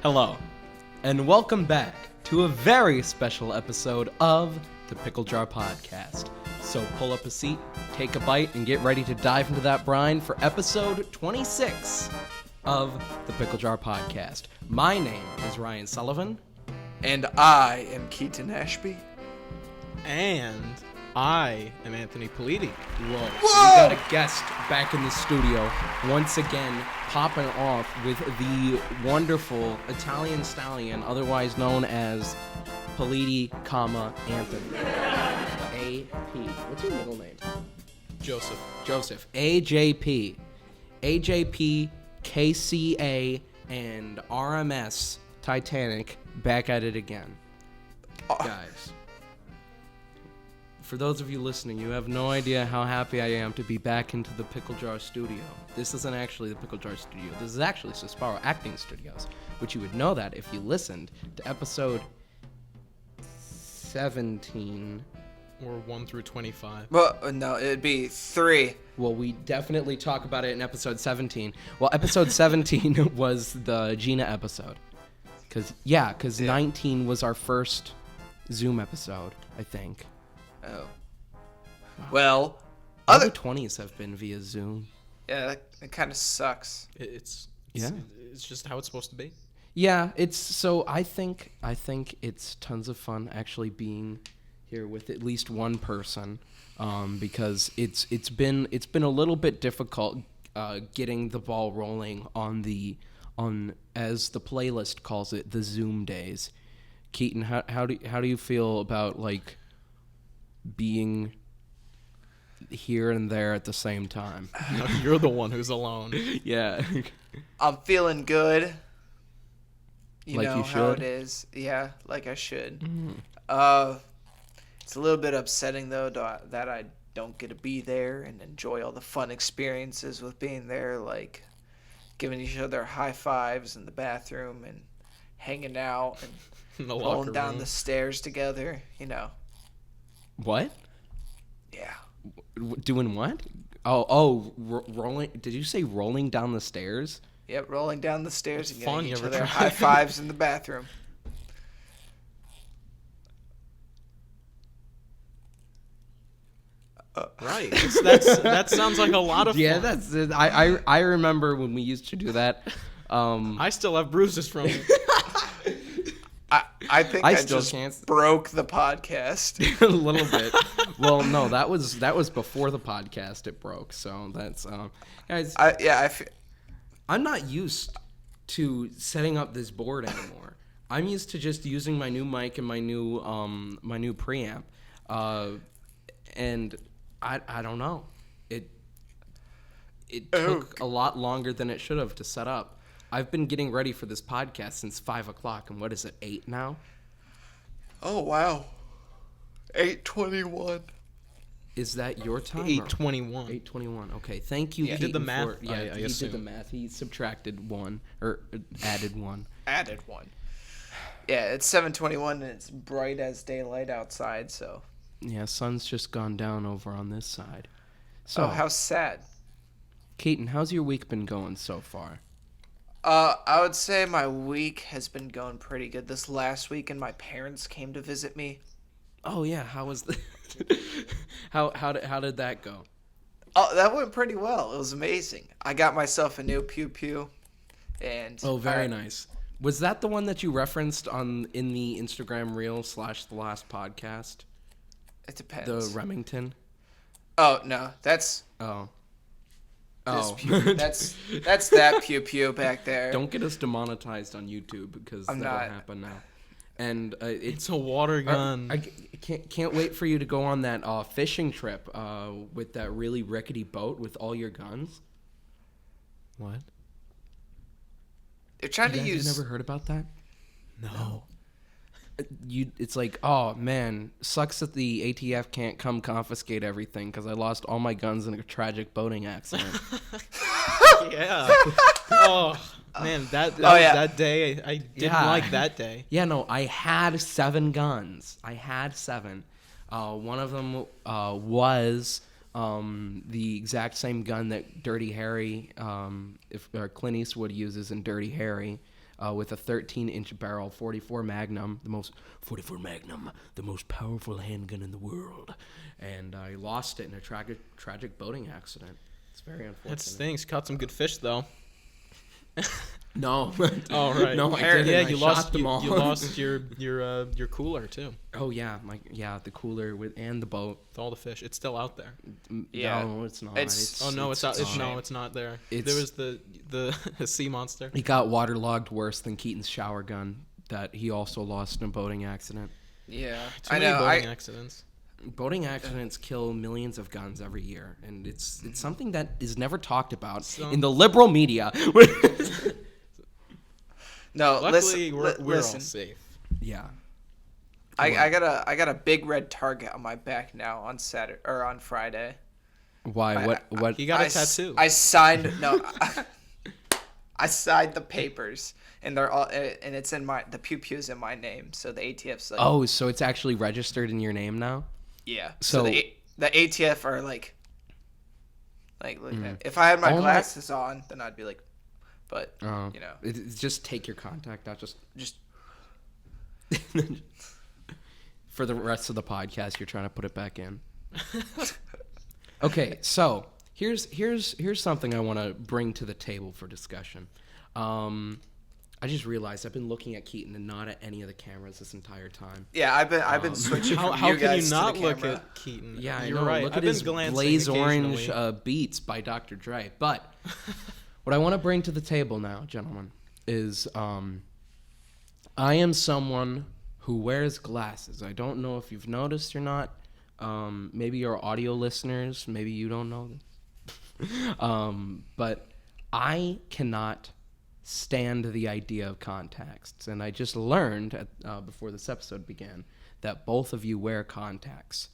Hello, and welcome back to a very special episode of the Pickle Jar Podcast. So pull up a seat, take a bite, and get ready to dive into that brine for episode 26 of the Pickle Jar Podcast. My name is Ryan Sullivan. And I am Keaton Ashby. And I am Anthony Politi. Whoa. We got a guest back in the studio once again, popping off with the wonderful Italian stallion, otherwise known as Politi, Anthony. A.P. What's your middle name? Joseph. AJP. AJP, KCA, and RMS Titanic back at it again. Guys, for those of you listening, you have no idea how happy I am to be back into the Pickle Jar studio. This isn't actually the Pickle Jar studio. This is actually Sosparrow Acting Studios, which you would know that if you listened to episode 17. Or 1 through 25. Well, no, it'd be 3. Well, we definitely talk about it in episode 17. Well, episode 17 was the Gina episode. Because 19 was our first Zoom episode, I think. Oh. Well, other 20s have been via Zoom. Yeah, it kind of sucks. It's just how it's supposed to be. Yeah, I think it's tons of fun actually being here with at least one person, because it's been a little bit difficult getting the ball rolling on as the playlist calls it, the Zoom days. Keaton, how do you feel about like being here and there at the same time? No, you're the one who's alone. Yeah. I'm feeling good. You like know you how should? it is. Yeah, like I should. Mm. It's a little bit upsetting though that I don't get to be there and enjoy all the fun experiences with being there, like giving each other high fives in the bathroom and hanging out and rolling down the stairs together. You know. What? Yeah. Doing what? Rolling. Did you say rolling down the stairs? Yep, rolling down the stairs and fun. giving You each ever other tried? high fives in the bathroom. Right. That sounds like a lot of fun. Yeah, that's it. I remember when we used to do that. I still have bruises from it. I think I still just can't. broke the podcast. A little bit. Well, no, that was before the podcast it broke. So that's guys. I'm not used to setting up this board anymore. I'm used to just using my new mic and my new preamp, and I don't know. It took a lot longer than it should have to set up. I've been getting ready for this podcast since 5 o'clock, and what is it, 8 now? Oh, wow. 8:21. Is that your time? 8:21. 8:21. Okay, thank you. You did the math? Yeah, he did the math. He subtracted 1 or added 1. Added 1. Yeah, it's 7:21 and it's bright as daylight outside. So. Yeah, sun's just gone down over on this side. So, how sad. Keaton, how's your week been going so far? I would say my week has been going pretty good. This last weekend, my parents came to visit me. Oh yeah, how was the how did that go? Oh, that went pretty well. It was amazing. I got myself a new pew pew, and very nice. Was that the one that you referenced in the Instagram reel / the last podcast? It depends. The Remington. Oh no, that's. Oh. Pew. That's that pew pew back there. Don't get us demonetized on YouTube because that'll happen now. And it's a water gun. I can't wait for you to go on that fishing trip with that really rickety boat with all your guns. What? They're trying to use. You never heard about that? No. It's like, oh man, sucks that the ATF can't come confiscate everything because I lost all my guns in a tragic boating accident. Yeah. Oh man, that day I didn't like that day. Yeah, no, I had 7 guns. One of them was the exact same gun that Dirty Harry, Clint Eastwood uses in Dirty Harry. with a 13-inch barrel, 44 Magnum, the most powerful handgun in the world. And I lost it in a tragic boating accident. It's very unfortunate. That stinks. Caught some good fish though. No. Oh right. No, I didn't. Yeah, I you shot lost them all. You lost your cooler too. Oh yeah, the cooler and the boat. With all the fish. It's still out there. Yeah. No, it's not. It's It's shame. it's not there. It's- There was the sea monster. He got waterlogged worse than Keaton's shower gun that he also lost in a boating accident. Yeah. Too I many know. boating accidents. Boating accidents kill millions of guns every year, and it's something that is never talked about in the liberal media. No, Luckily, we're all listen. safe. Yeah. I got a big red target on my back now on Saturday or on Friday. Why? What? He got a tattoo. I signed I signed the papers, and they're all, and it's in the pew-pew's in my name, so the ATF's like. Oh, so it's actually registered in your name now? Yeah. So- So the ATF are like if I had my glasses on, then I'd be like, but you know, It's just take your contact out. Just just for the rest of the podcast, you're trying to put it back in. Okay, so here's something I want to bring to the table for discussion. I just realized I've been looking at Keaton and not at any of the cameras this entire time. yeah. I've been switching from How you can guys you not to the look camera. at Keaton? Yeah, I You're know. right. Look I've at been his glancing blaze orange occasionally. Beats by Dr. Dre. But what I want to bring to the table now, gentlemen, is I am someone who wears glasses. I don't know if you've noticed or not. Maybe your audio listeners, maybe you don't know this. But I cannot stand the idea of contacts. And I just learned before this episode began that both of you wear contacts.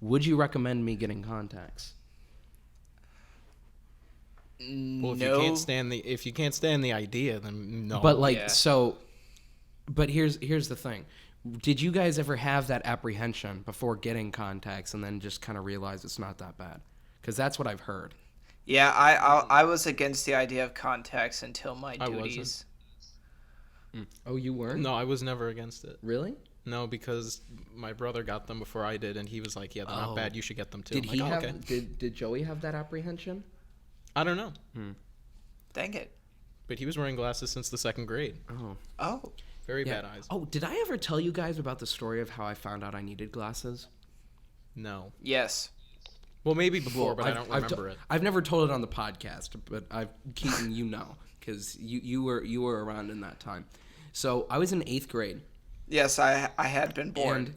Would you recommend me getting contacts? Well, if No. you can't stand the idea, then no. But Yeah. But here's the thing. Did you guys ever have that apprehension before getting contacts and then just kind of realize it's not that bad? Because that's what I've heard. Yeah, I was against the idea of contacts until my I duties. Oh, you weren't? No, I was never against it. Really? No, because my brother got them before I did, and he was like, "Yeah, they're not bad. You should get them too." Did I'm he like, have? "Oh, okay." Did Joey have that apprehension? I don't know, Dang it. but he was wearing glasses since the second grade. Oh. Oh. Very Yeah. bad eyes. Oh, did I ever tell you guys about the story of how I found out I needed glasses? No. Yes. Well, maybe before, but I don't I've remember it. I've never told it on the podcast, but Keaton, you know, because you were around in that time. So I was in 8th grade. Yes, I had been born. And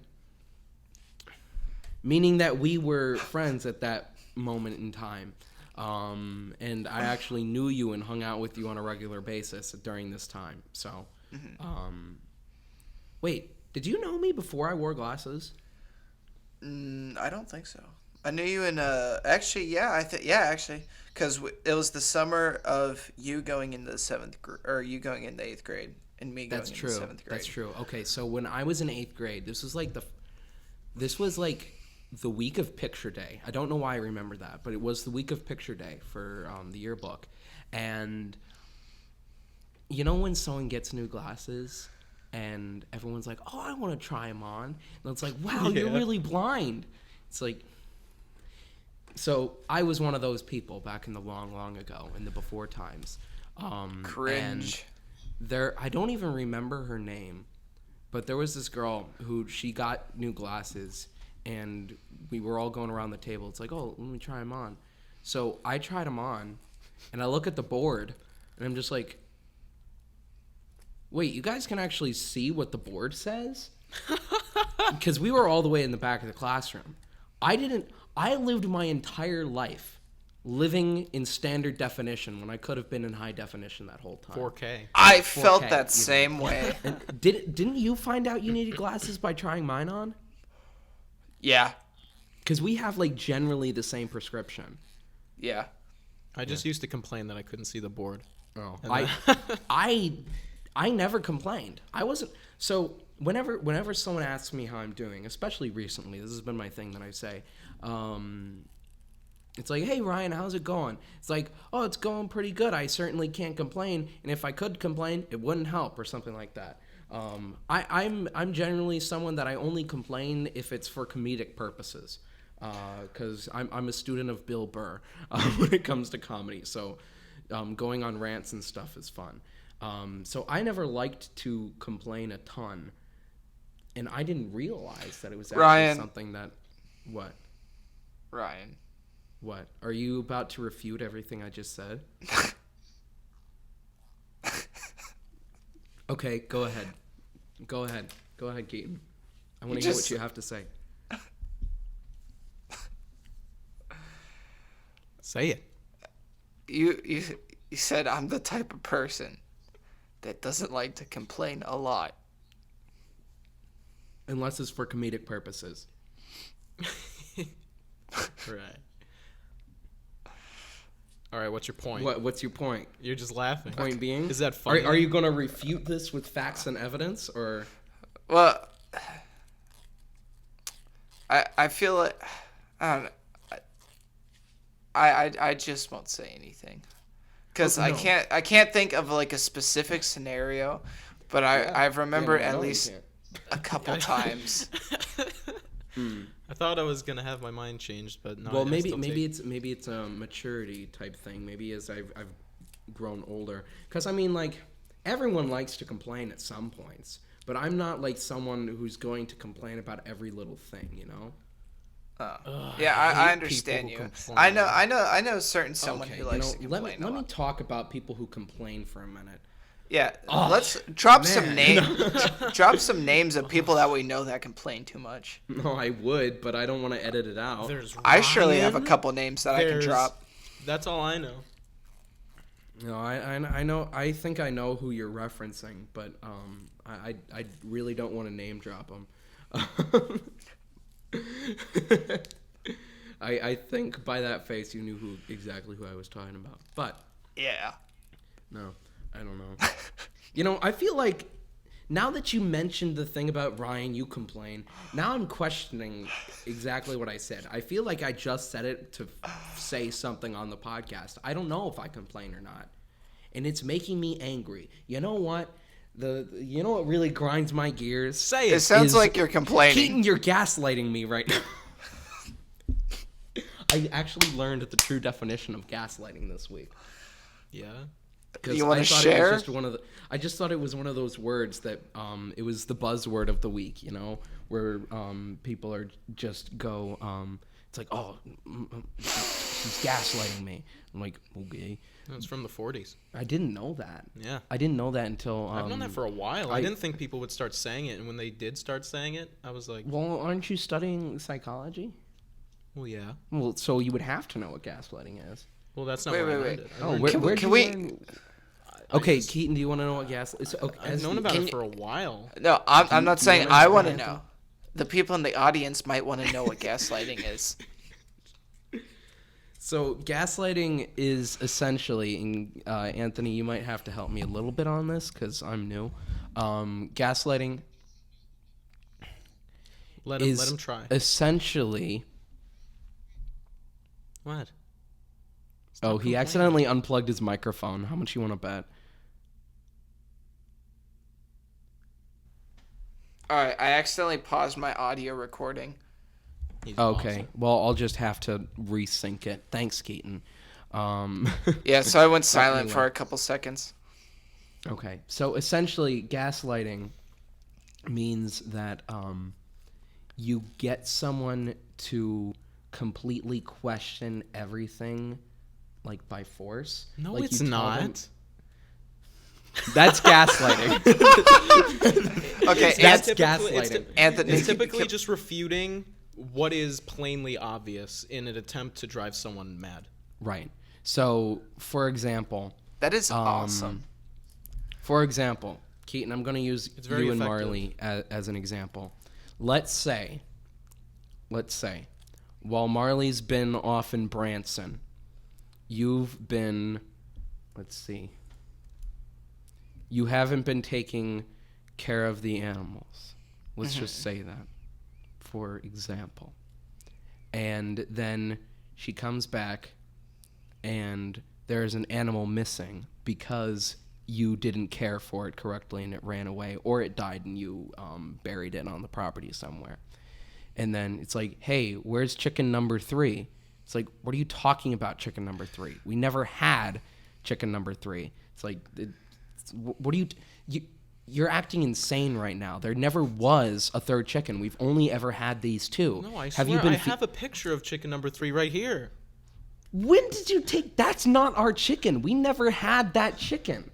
meaning that we were friends at that moment in time. And I actually knew you and hung out with you on a regular basis during this time. So, wait, did you know me before I wore glasses? I don't think so. I knew you in actually, yeah, actually, because it was the summer of you going into the 7th grade, or you going into 8th grade, and me going into 7th grade. That's true. Okay, so when I was in 8th grade, this was like the week of picture day. I don't know why I remember that, but it was the week of picture day for the yearbook. And you know when someone gets new glasses and everyone's like, "Oh, I want to try them on." And it's like, "Wow, you're really blind." It's like, so I was one of those people back in the long ago, in the before times. Cringe. And I don't even remember her name, but there was this girl who she got new glasses, and we were all going around the table. It's like, "Oh, let me try them on." So I tried them on, and I look at the board, and I'm just like, "Wait, you guys can actually see what the board says?" Because we were all the way in the back of the classroom. I lived my entire life living in standard definition when I could have been in high definition that whole time. 4K. I felt 4K, that you know. same way. And didn't you find out you needed glasses by trying mine on? Yeah. Because we have like generally the same prescription. Yeah. I just used to complain that I couldn't see the board. Oh, And I never complained. I wasn't. So whenever someone asks me how I'm doing, especially recently, this has been my thing that I say. It's like, hey, Ryan, how's it going? It's like, oh, it's going pretty good. I certainly can't complain. And if I could complain, it wouldn't help or something like that. I'm generally someone that I only complain if it's for comedic purposes, because I'm a student of Bill Burr when it comes to comedy. So going on rants and stuff is fun. So I never liked to complain a ton, and I didn't realize that it was actually something that... What? Ryan. What? Are you about to refute everything I just said? Okay, go ahead. Go ahead, Keaton. I want to hear what you have to say. Say it. You said I'm the type of person that doesn't like to complain a lot. Unless it's for comedic purposes. Right. All right, what's your point? What's your point? You're just laughing. Point being? Is that funny? Are you going to refute this with facts and evidence, or? Well, I feel like... I don't know. I just won't say anything. Because no. I can't think of like a specific scenario, but I remember at least a couple times. I thought I was gonna have my mind changed, but no. Well, maybe it's a maturity type thing. Maybe as I've grown older, because I mean, like, everyone likes to complain at some points, but I'm not like someone who's going to complain about every little thing, you know. Yeah, I understand you. I know certain someone who likes to complain. Let me talk about people who complain for a minute. Yeah, let's drop some names. Drop some names of people that we know that complain too much. No, I would, but I don't want to edit it out. I surely have a couple names that I can drop. That's all I know. No, I know. I think I know who you're referencing, but I really don't want to name drop them. I think by that face you knew exactly who I was talking about. But yeah, no, I don't know. You know, I feel like now that you mentioned the thing about Ryan, you complain. Now I'm questioning exactly what I said. I feel like I just said it to say something on the podcast. I don't know if I complain or not, and it's making me angry. You know what? You know what really grinds my gears? Say it. It sounds like you're complaining. Keaton, you're gaslighting me right now. I actually learned the true definition of gaslighting this week. Yeah. You want to share? I just thought it was one of those words that it was the buzzword of the week, you know, where people are just go, it's like, oh, she's gaslighting me. I'm like, okay. It's from the 40s. I didn't know that. Yeah. I didn't know that until... I've known that for a while. I didn't think people would start saying it, and when they did start saying it, I was like... Well, aren't you studying psychology? Well, yeah. Well, so you would have to know what gaslighting is. Well, that's not where I learned it. Oh, where can we... Okay, Keaton, do you want to know what gaslighting is? Okay, I've known about it for a while. No, I'm not saying I want to know. The people in the audience might want to know what gaslighting is. So gaslighting is essentially, and Anthony, you might have to help me a little bit on this because I'm new. Gaslighting let him try. Essentially... What? Stop he accidentally unplugged his microphone. How much you want to bet? All right, I accidentally paused my audio recording. Okay, awesome. Well, I'll just have to resync it. Thanks, Keaton. Yeah, so I went silent for a couple seconds. Okay, so essentially, gaslighting means that you get someone to completely question everything, like by force. No, like it's not. That's gaslighting. Okay, that's gaslighting. Anthony, it's typically just refuting what is plainly obvious in an attempt to drive someone mad. Right. So, for example... That is awesome. For example, Keaton, I'm going to use you and effective. Marley as an example. Let's say, while Marley's been off in Branson, you've been... Let's see... You haven't been taking care of the animals. Let's just say that, for example. And then She comes back, and there's an animal missing because you didn't care for it correctly and it ran away, or it died and you buried it on the property somewhere. And then it's like, hey, where's chicken number 3? It's like, what are you talking about, chicken number 3? We never had chicken number 3. It's like, what are you're acting insane right now. There never was a third chicken. We've only ever had these 2. No, I swear, I have a picture of chicken number 3 right here. When did you take... That's not our chicken. We never had that chicken.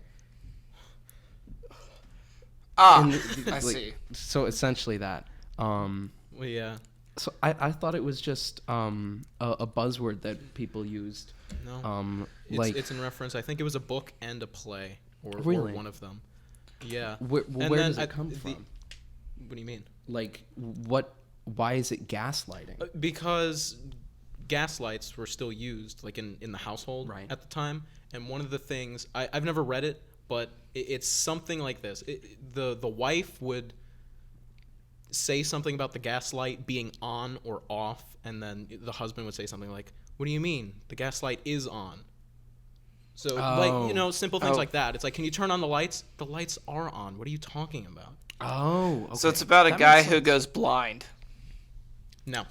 I see. So essentially that. Well, yeah. So I thought it was just a buzzword that people used. No. It's in reference. I think it was a book and a play, or one of them. Yeah. Where does it come from? What do you mean? Like, what? Why is it gaslighting? Because gaslights were still used, like in the household at the time. And one of the things I've never read it, but it's something like this. The wife would say something about the gaslight being on or off, and then the husband would say something like, "What do you mean? The gaslight is on." So, simple things like that. It's like, can you turn on the lights? The lights are on. What are you talking about? Oh, okay. So it's about a guy who goes blind. No.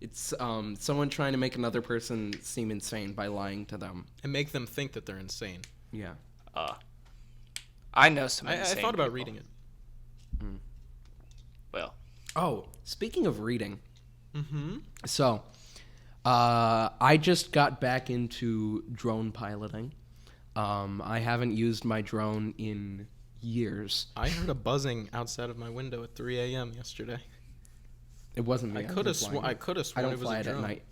It's someone trying to make another person seem insane by lying to them. And make them think that they're insane. Yeah. I know some I insane thought about people. reading it. Well. Oh, speaking of reading. Mm-hmm. So, I just got back into drone piloting. I haven't used my drone in years. I heard a buzzing outside of my window at 3 a.m. yesterday. It wasn't me. I could have sworn I it was fly a it drone. at night.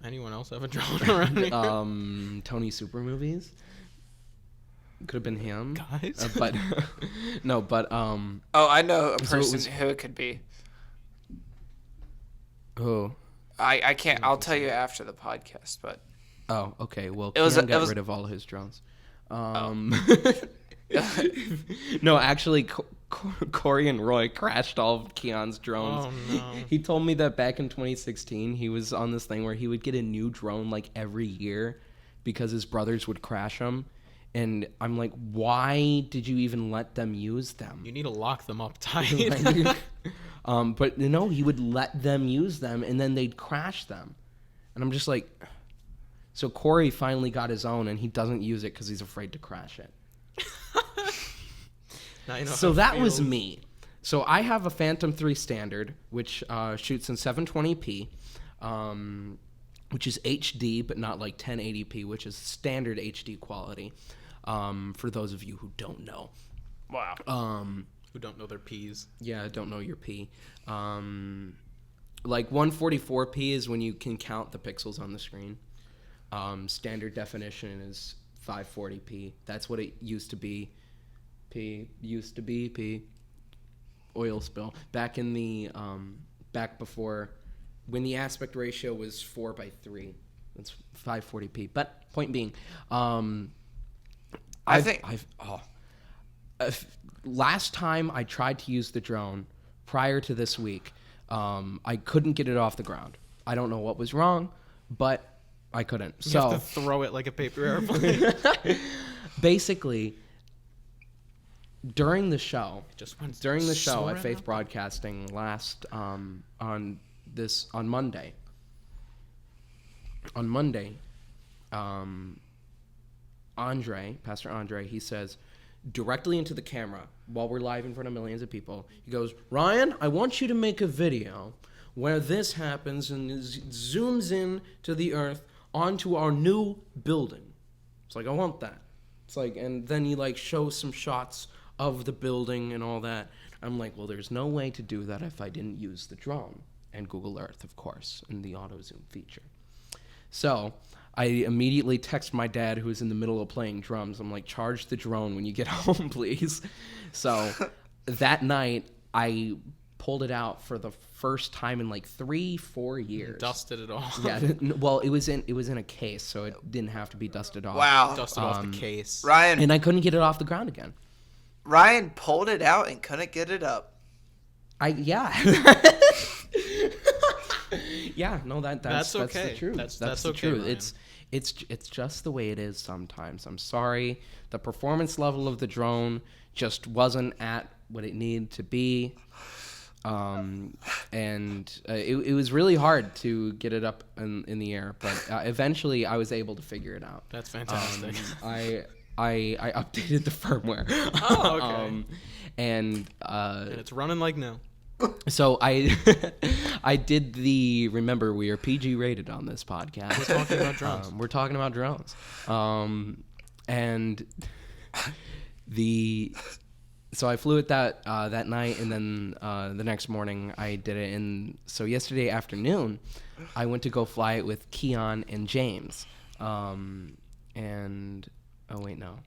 Anyone else have a drone around here? Tony Super Movies. Could have been him. Guys? But no, but Oh, I know a So it person was- who it could be. who? I can't. I'll tell you after the podcast, but Oh, okay. Well, It was- Keaton it got was- rid of all his drones. No, actually, Corey and Roy crashed all of Keon's drones. Oh, no. He told me that back in 2016, he was on this thing where he would get a new drone like every year because his brothers would crash them. And I'm like, why did you even let them use them? You need to lock them up tight. But no, he would let them use them, and then they'd crash them. And I'm just like, so Corey finally got his own, and he doesn't use it because he's afraid to crash it. Now you know So how it that was feels. me. So I have a Phantom 3 Standard, which shoots in 720p, which is HD, but not like 1080p, which is standard HD quality, for those of you who don't know. wow. Who don't know their P's. Yeah, don't know your P. Like 144p is when you can count the pixels on the screen. Standard definition is 540p. That's what it used to be. P. Oil spill. Back in the back before when the aspect ratio was 4:3. That's 540p. But point being, last time I tried to use the drone prior to this week, I couldn't get it off the ground. I don't know what was wrong, but I couldn't. You So have to throw it like a paper airplane. basically, during the show went at soaring Faith up. Broadcasting last on Monday. On Monday, Pastor Andre, he says directly into the camera while we're live in front of millions of people. He goes, "Ryan, I want you to make a video where this happens and it zooms in to the earth onto our new building." It's like, I want that. It's like, and then he like shows some shots of the building and all that. I'm like, well, there's no way to do that if I didn't use the drone and Google Earth, of course, and the auto zoom feature. So I immediately text my dad, who was in the middle of playing drums. I'm like, charge the drone when you get home, please. So that night, I pulled it out for the first time in like 3-4 years. Dusted it off. Yeah. Well, it was in a case, so it didn't have to be dusted off. Wow. Dusted off the case. Ryan And I couldn't get it off the ground again. Ryan pulled it out and couldn't get it up. Yeah. Yeah, no, that's okay. the truth. That's the okay, truth. Ryan. It's just the way it is sometimes. I'm sorry. The performance level of the drone just wasn't at what it needed to be. It was really hard to get it up in the air, but eventually I was able to figure it out. That's fantastic. I updated the firmware. Oh, okay. And it's running like new. So I did remember we are PG rated on this podcast. We're talking about drones. We're talking about drones. And so I flew it that night, and then the next morning I did it. And so yesterday afternoon, I went to go fly it with Keon and James. And oh wait, no,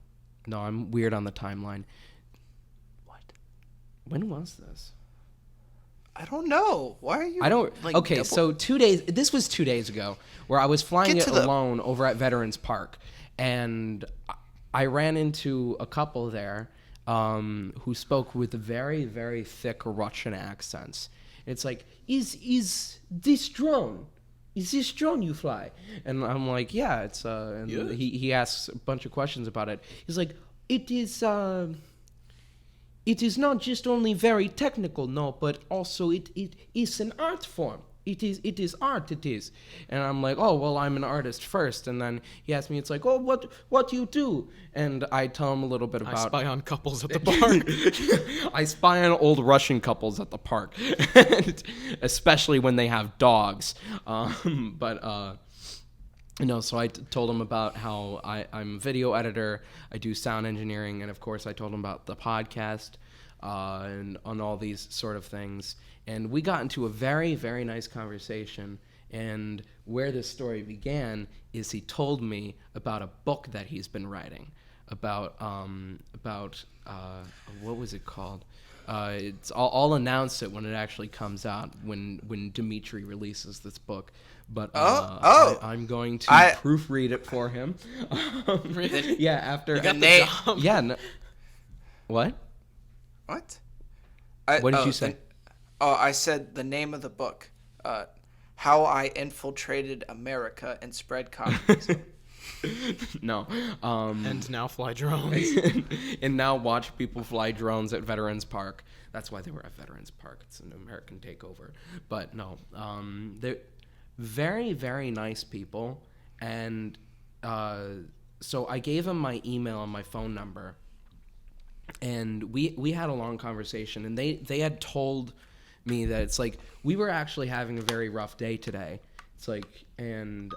I'm weird on the timeline. What? When was this? I don't know. Why are you? I don't. Like, okay, so 2 days. This was 2 days ago, where I was flying it alone over at Veterans Park, and I ran into a couple there who spoke with very, very thick Russian accents. It's like, is this drone you fly? And I'm like, yeah, it's. And yeah. He asks a bunch of questions about it. He's like, it is. It is not just only very technical, no, but also it is an art form. It is art. And I'm like, oh well, I'm an artist first. And then he asked me, it's like, oh, what do you do? And I tell him a little bit about. I spy on couples at the park. I spy on old Russian couples at the park, especially when they have dogs. So I told him about how I'm a video editor, I do sound engineering, and of course I told him about the podcast and on all these sort of things. And we got into a very, very nice conversation. And where this story began is he told me about a book that he's been writing about what was it called? I'll announce it when it actually comes out, when Dimitri releases this book. But I'm going to proofread it for him. Yeah, after the name. Yeah. No, what? What? What did you say? I said the name of the book. How I Infiltrated America and Spread Communism. No. And now fly drones. And now watch people fly drones at Veterans Park. That's why they were at Veterans Park. It's an American takeover. But no, they're very, very nice people. And so I gave them my email and my phone number. And we had a long conversation. And they had told me that it's like, we were actually having a very rough day today. It's like, and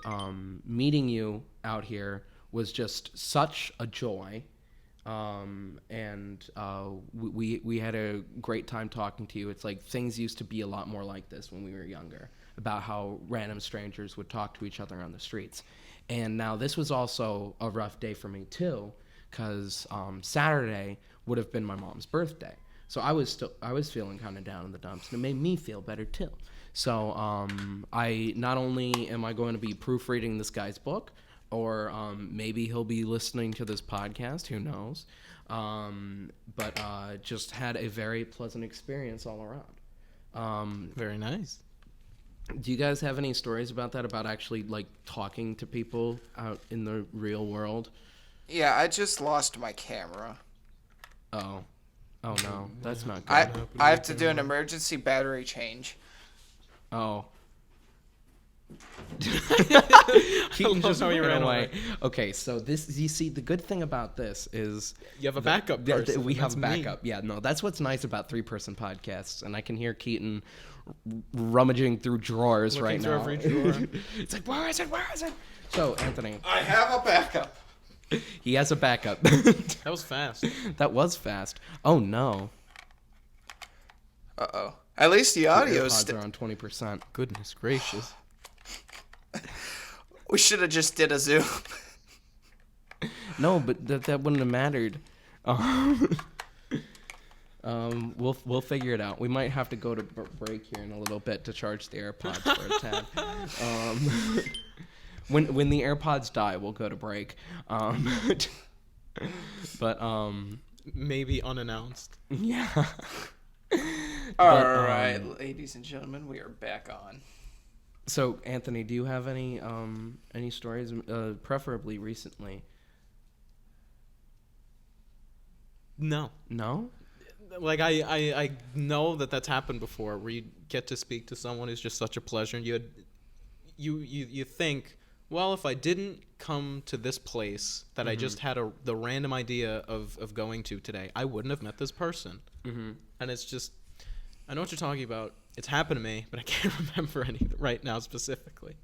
meeting you out here was just such a joy. We had a great time talking to you. It's like things used to be a lot more like this when we were younger, about how random strangers would talk to each other on the streets. And now this was also a rough day for me too, because Saturday would have been my mom's birthday. So I was feeling kind of down in the dumps, and it made me feel better too. So I not only am I going to be proofreading this guy's book, or maybe he'll be listening to this podcast, who knows, but just had a very pleasant experience all around. Very nice. Do you guys have any stories about that, about actually like talking to people out in the real world? Yeah, I just lost my camera. Oh no, that's not good. I have to do an emergency battery change. Oh. Keaton just ran away. Okay, so you see, the good thing about this is you have a backup person. We have a backup. Yeah, no, that's what's nice about 3-person podcasts, and I can hear Keaton rummaging through drawers looking right through now. every drawer. It's like, where is it? So, Anthony, I have a backup. He has a backup. That was fast. That was fast. Oh no. Uh-oh. At least the audio is still on 20%. Goodness gracious. We should have just did a Zoom. No, but that wouldn't have mattered. We'll figure it out. We might have to go to break here in a little bit to charge the AirPods for a tad. When the AirPods die, we'll go to break. But maybe unannounced. Yeah. All right, ladies and gentlemen, we are back on. So, Anthony, do you have any stories, preferably recently? No. No? Like I know that's happened before, where you get to speak to someone who's just such a pleasure, and you think, well, if I didn't come to this place that I just had the random idea of going to today, I wouldn't have met this person. Mm-hmm. And it's just, I know what you're talking about. It's happened to me, but I can't remember any right now specifically.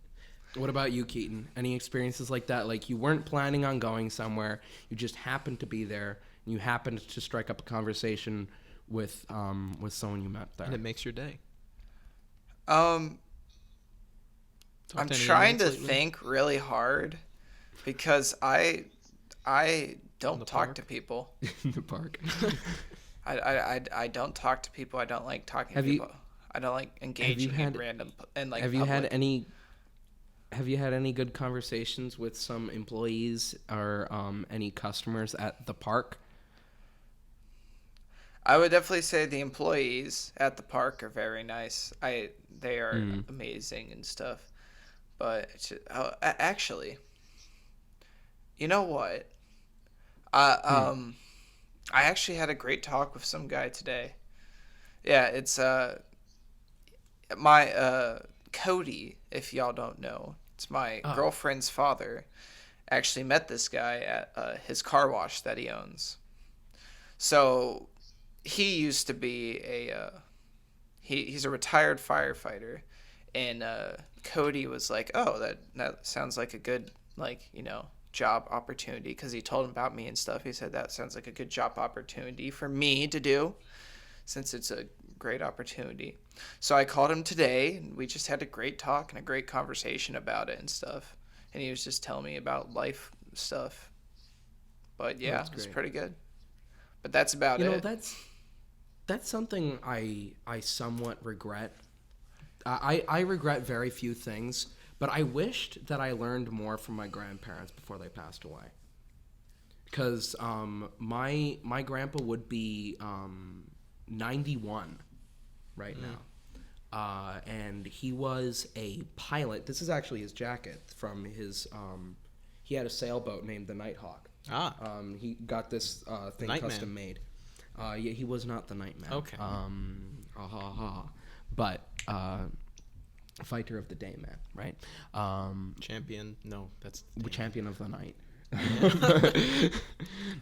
What about you, Keaton? Any experiences like that? Like you weren't planning on going somewhere, you just happened to be there, and you happened to strike up a conversation with someone you met there. And it makes your day. I'm trying to think really hard because I don't talk to people. In the park. I don't talk to people. I don't like talking to people. I don't like engaging in random and like. Have you had any good conversations with some employees or any customers at the park? I would definitely say the employees at the park are very nice. They are amazing and stuff. But actually, you know what? I actually had a great talk with some guy today. Yeah, it's my Cody, if y'all don't know. It's my girlfriend's father. Actually met this guy at his car wash that he owns. So he used to be he's a retired firefighter, and Cody was like, oh, that sounds like a good, like, job opportunity, because he told him about me and stuff. He said that sounds like a good job opportunity for me to do, since it's a great opportunity. So I called him today, and we just had a great talk and a great conversation about it and stuff, and he was just telling me about life stuff. But yeah, it was pretty good. But that's about it. That's something I somewhat regret. I regret very few things, but I wished that I learned more from my grandparents before they passed away. Because my grandpa would be 91 right now, and he was a pilot. This is actually his jacket from his. He had a sailboat named the Nighthawk. He got this thing custom made. Yeah, he was not the Nightman. Okay. But fighter of the day, man, right? Champion? No, that's champion of the night.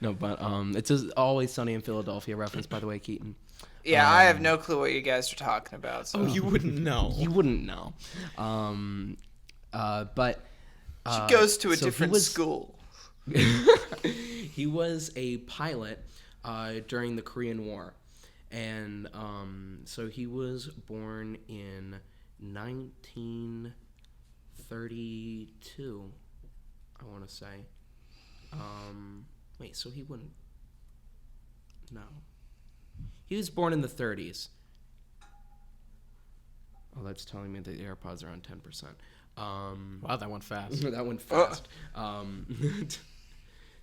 No, but it's Always Sunny in Philadelphia reference, by the way, Keaton. Yeah, I have no clue what you guys are talking about. So. Oh, you wouldn't know. You wouldn't know. But she goes to a different school. He was a pilot during the Korean War, and so he was born in 1932, I want to say. Wait, so he wouldn't... No. He was born in the 30s. Oh, that's telling me that the AirPods are on 10%. Wow, that went fast. That went fast.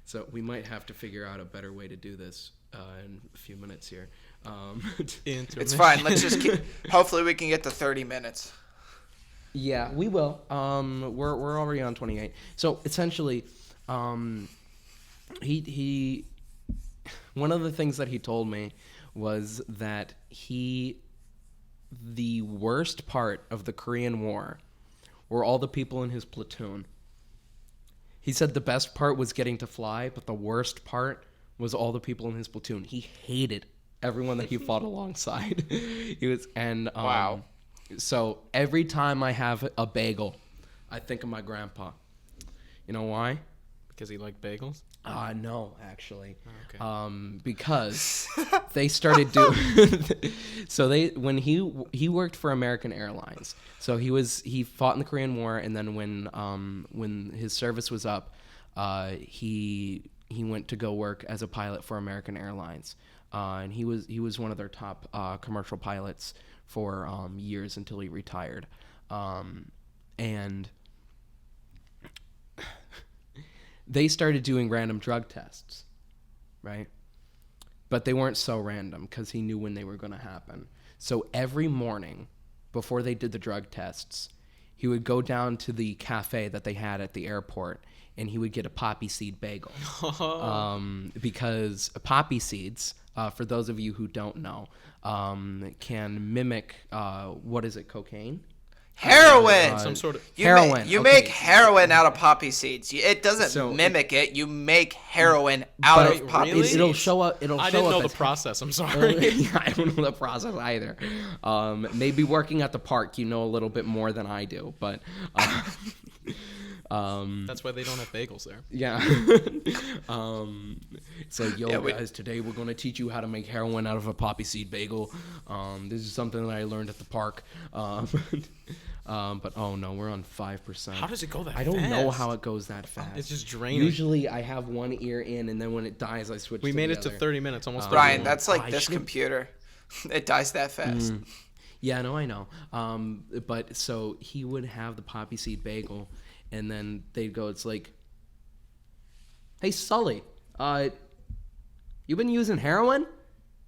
So we might have to figure out a better way to do this in a few minutes here. It's fine. Let's just hopefully we can get to 30 minutes. Yeah, we will. We're already on 28. So essentially, he one of the things that he told me was that the worst part of the Korean War were all the people in his platoon. He said the best part was getting to fly, but the worst part was all the people in his platoon. He hated everyone that he fought alongside. Wow. So every time I have a bagel, I think of my grandpa. You know why? Because he liked bagels? No, actually. Oh, okay. Because they started doing. So when he worked for American Airlines. So he fought in the Korean War, and then when his service was up, he went to go work as a pilot for American Airlines, and he was one of their top commercial pilots for years until he retired, and they started doing random drug tests, right? But they weren't so random because he knew when they were going to happen. So every morning before they did the drug tests, he would go down to the cafe that they had at the airport, and he would get a poppy seed bagel. Because poppy seeds, for those of you who don't know, can mimic, what is it, cocaine? Heroin. Some sort of Heroin. You make heroin out of poppy seeds. It doesn't mimic it. You make heroin out of poppy seeds. It'll show up. I didn't know the process. I'm sorry. I don't know the process either. Maybe working at the park, you know a little bit more than I do, but. That's why they don't have bagels there. Yeah. It's like, guys, today we're going to teach you how to make heroin out of a poppy seed bagel. This is something that I learned at the park. But oh no, we're on 5%. How does it go that fast? I don't know how it goes that fast. It's just draining. Usually I have one ear in, and then when it dies, I switch to the other. We made it to 30 minutes, almost 30 Brian, minutes. that's like this computer. It dies that fast. Yeah, no, I know. But so he would have the poppy seed bagel, and then they'd go, it's like, hey, Sully, you been using heroin?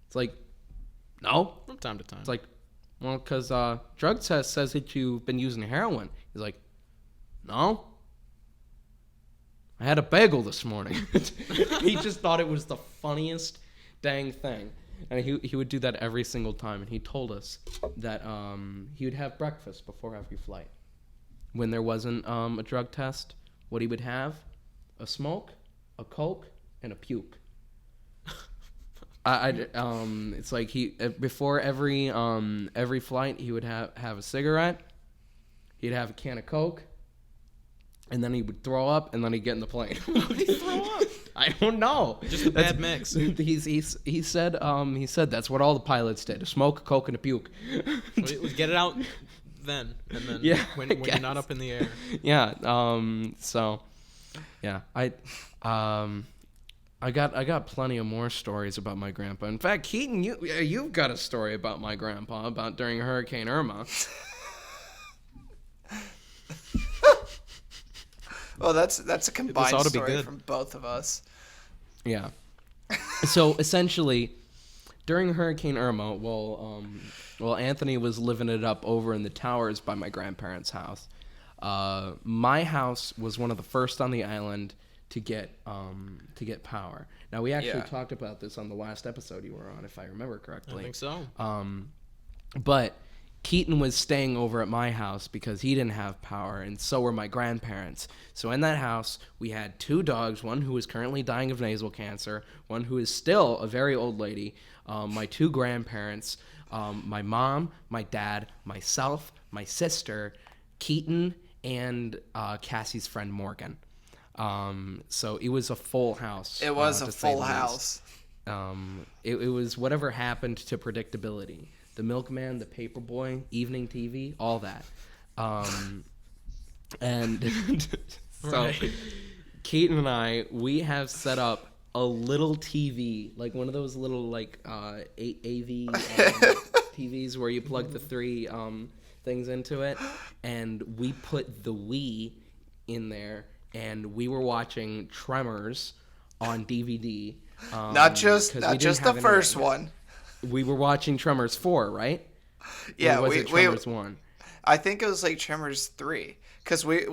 It's like, no. From time to time. It's like, well, because drug test says that you've been using heroin. He's like, no. I had a bagel this morning. He just thought it was the funniest dang thing. And he would do that every single time. And he told us that he would have breakfast before every flight. When there wasn't a drug test, what he would have, a smoke, a Coke, and a puke. It's like before every flight, he would have a cigarette, he'd have a can of Coke, and then he would throw up, and then he'd get in the plane. How would he throw up? I don't know. Just a bad mix. He said that's what all the pilots did: a smoke, a Coke, and a puke. We get it out then, and then when you're not up in the air. Yeah. So, yeah, I got plenty of more stories about my grandpa. In fact, Keaton, you've got a story about my grandpa about during Hurricane Irma. Well, that's a combined story from both of us. Yeah. So essentially, during Hurricane Irma, while Anthony was living it up over in the towers by my grandparents' house, my house was one of the first on the island to get power. Now, we actually talked about this on the last episode you were on, if I remember correctly. I think so. But Keaton was staying over at my house because he didn't have power, and so were my grandparents. So in that house, we had two dogs, one who is currently dying of nasal cancer, one who is still a very old lady, my two grandparents, my mom, my dad, myself, my sister, Keaton, and Cassie's friend Morgan. So it was a full house. It was a full house. It was whatever happened to predictability. The milkman, the paperboy, evening TV, all that. And so Keaton and I, we have set up a little TV, like one of those little like AV TVs where you plug the three things into it, and we put the Wii in there, and we were watching Tremors on DVD. Not just the first one. We were watching Tremors 4, right? Yeah, or was it Tremors 1? I think it was like Tremors 3. Because we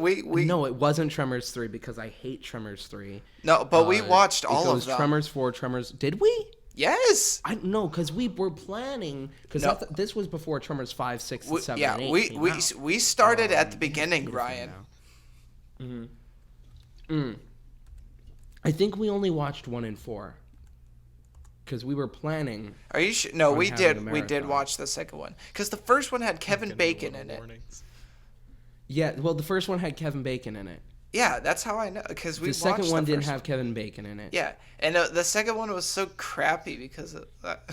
No, it wasn't Tremors 3 because I hate Tremors 3. No, but we watched all of them. Tremors 4, Tremors... Did we? Yes. No, because we were planning... Because this was before Tremors 5, 6, and 7, and 8 came out. We started at the beginning, Ryan. I think we only watched 1 and 4. Because we were planning. Are you sure? No, we did. We did watch the second one because the first one had Kevin Bacon in it. Yeah, well, the first one had Kevin Bacon in it. Yeah, that's how I know because we. The second one didn't have Kevin Bacon in it. Yeah, and the second one was so crappy because of that.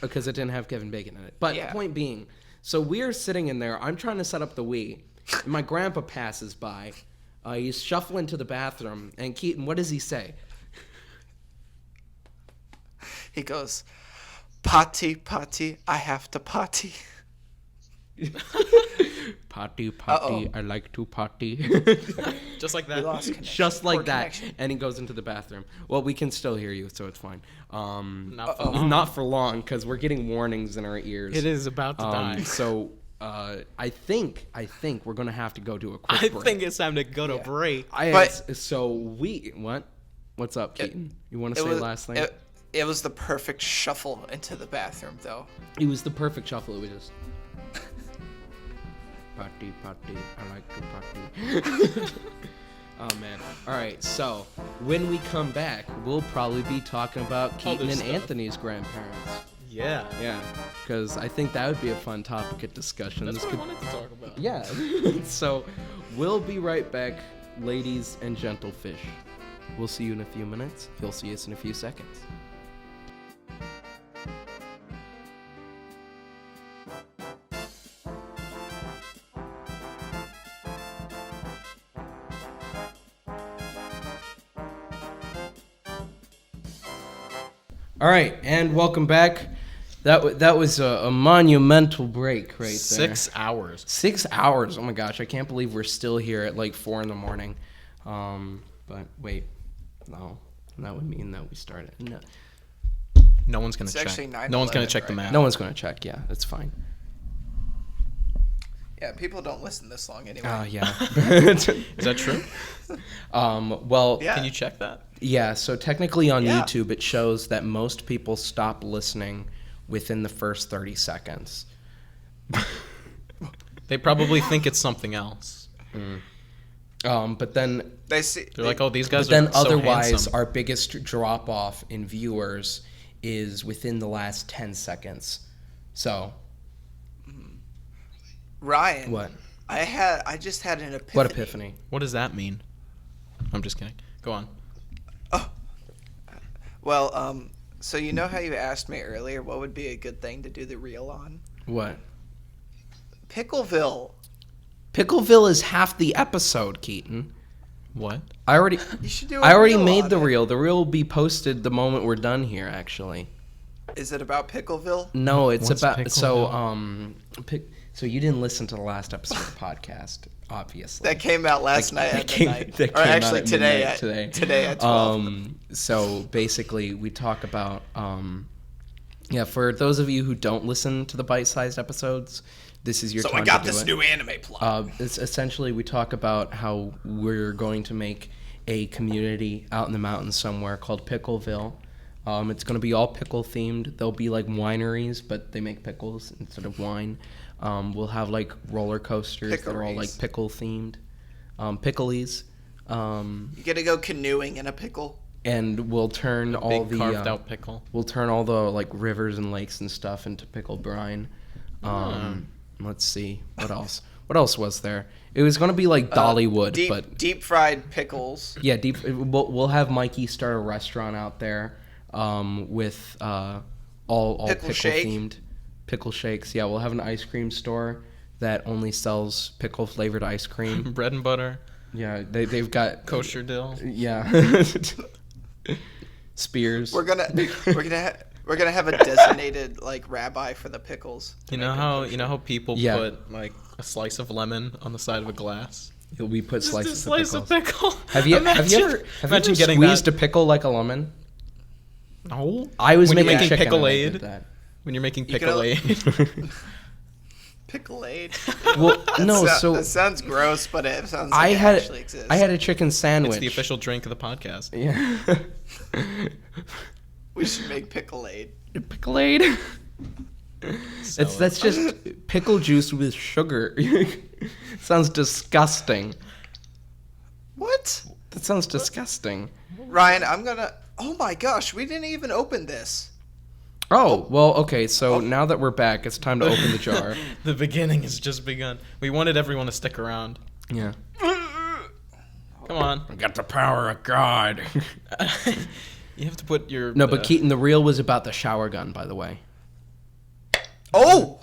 Because it didn't have Kevin Bacon in it. But point being, so we're sitting in there. I'm trying to set up the Wii. And my grandpa passes by. He's shuffling to the bathroom, and Keaton, what does he say? He goes, potty, potty, I have to potty. Potty, potty, I like to potty. Just like that. Just like that. Connection. And he goes into the bathroom. Well, we can still hear you, so it's fine. Not for long, because we're getting warnings in our ears. It is about to die. So I think we're gonna have to go to a quick break. I think it's time to go to break. What's up, Keaton? You want to say last thing? It was the perfect shuffle into the bathroom, though. It was the perfect shuffle. It was just party, I like to party. Oh man! All right, so when we come back, we'll probably be talking about Keaton and Anthony's grandparents. Yeah, because I think that would be a fun topic of discussion. That's what I wanted to talk about. Yeah. So we'll be right back, ladies and gentle fish. We'll see you in a few minutes. You'll see us in a few seconds. All right, and welcome back. That was a monumental break right there. 6 hours. 6 hours. Oh my gosh, I can't believe we're still here at like 4 a.m. But wait, no, that would mean that we started. No one's gonna check. No one's gonna check the math. No one's gonna check. Yeah, that's fine. Yeah, people don't listen this long anyway. Yeah. Is that true? Well, yeah. Can you check that? Yeah, so technically on YouTube, it shows that most people stop listening within the first 30 seconds. They probably think it's something else. But then they're like, oh, these guys are so handsome. Otherwise, our biggest drop-off in viewers is within the last 10 seconds. So... Ryan. What? I just had an epiphany. What epiphany? What does that mean? I'm just kidding. Go on. Oh. Well, so you know how you asked me earlier what would be a good thing to do the reel on? What? Pickleville. Pickleville is half the episode, Keaton. What? I already made the reel. reel. The reel will be posted the moment we're done here, actually. Is it about Pickleville? No, it's What's about Pickleville? So you didn't listen to the last episode of the podcast, obviously. That came out last night at midnight. Or actually today at 12. So basically we talk about for those of you who don't listen to the bite-sized episodes, this is your time to do it. So I got this new anime plot. It's essentially we talk about how we're going to make a community out in the mountains somewhere called Pickleville. It's going to be all pickle themed. There'll be like wineries, but they make pickles instead of wine. We'll have like roller coasters that are all like pickle themed. Picklies. You get to go canoeing in a pickle. And we'll turn all the carved out pickle. We'll turn all the like rivers and lakes and stuff into pickle brine. Let's see what else. What else was there? It was going to be like Dollywood, but deep fried pickles. Yeah, We'll have Mikey start a restaurant out there. With all pickle themed pickle shakes. Yeah, we'll have an ice cream store that only sells pickle flavored ice cream. Bread and butter. Yeah, they've got kosher dill. Yeah. Spears. We're gonna have a designated like rabbi for the pickles. You know how people put like a slice of lemon on the side of a glass. We put slices of pickle. Have you ever squeezed a pickle like a lemon? No. I was making chicken pickle-aid. When you're making pickle-aid. Pickle-aid. Well, no, that sounds gross, but it sounds like it actually exists. I had a chicken sandwich. It's the official drink of the podcast. Yeah. We should make pickle-aid. Pickle-aid? That's just pickle juice with sugar. Sounds disgusting. What? That sounds disgusting. Ryan, oh my gosh, we didn't even open this. Oh, well, okay, so now that we're back, it's time to open the jar. The beginning has just begun. We wanted everyone to stick around. Yeah. Come on. I got the power of God. You have to put your... No, but Keaton, the reel was about the shower gun, by the way. Oh!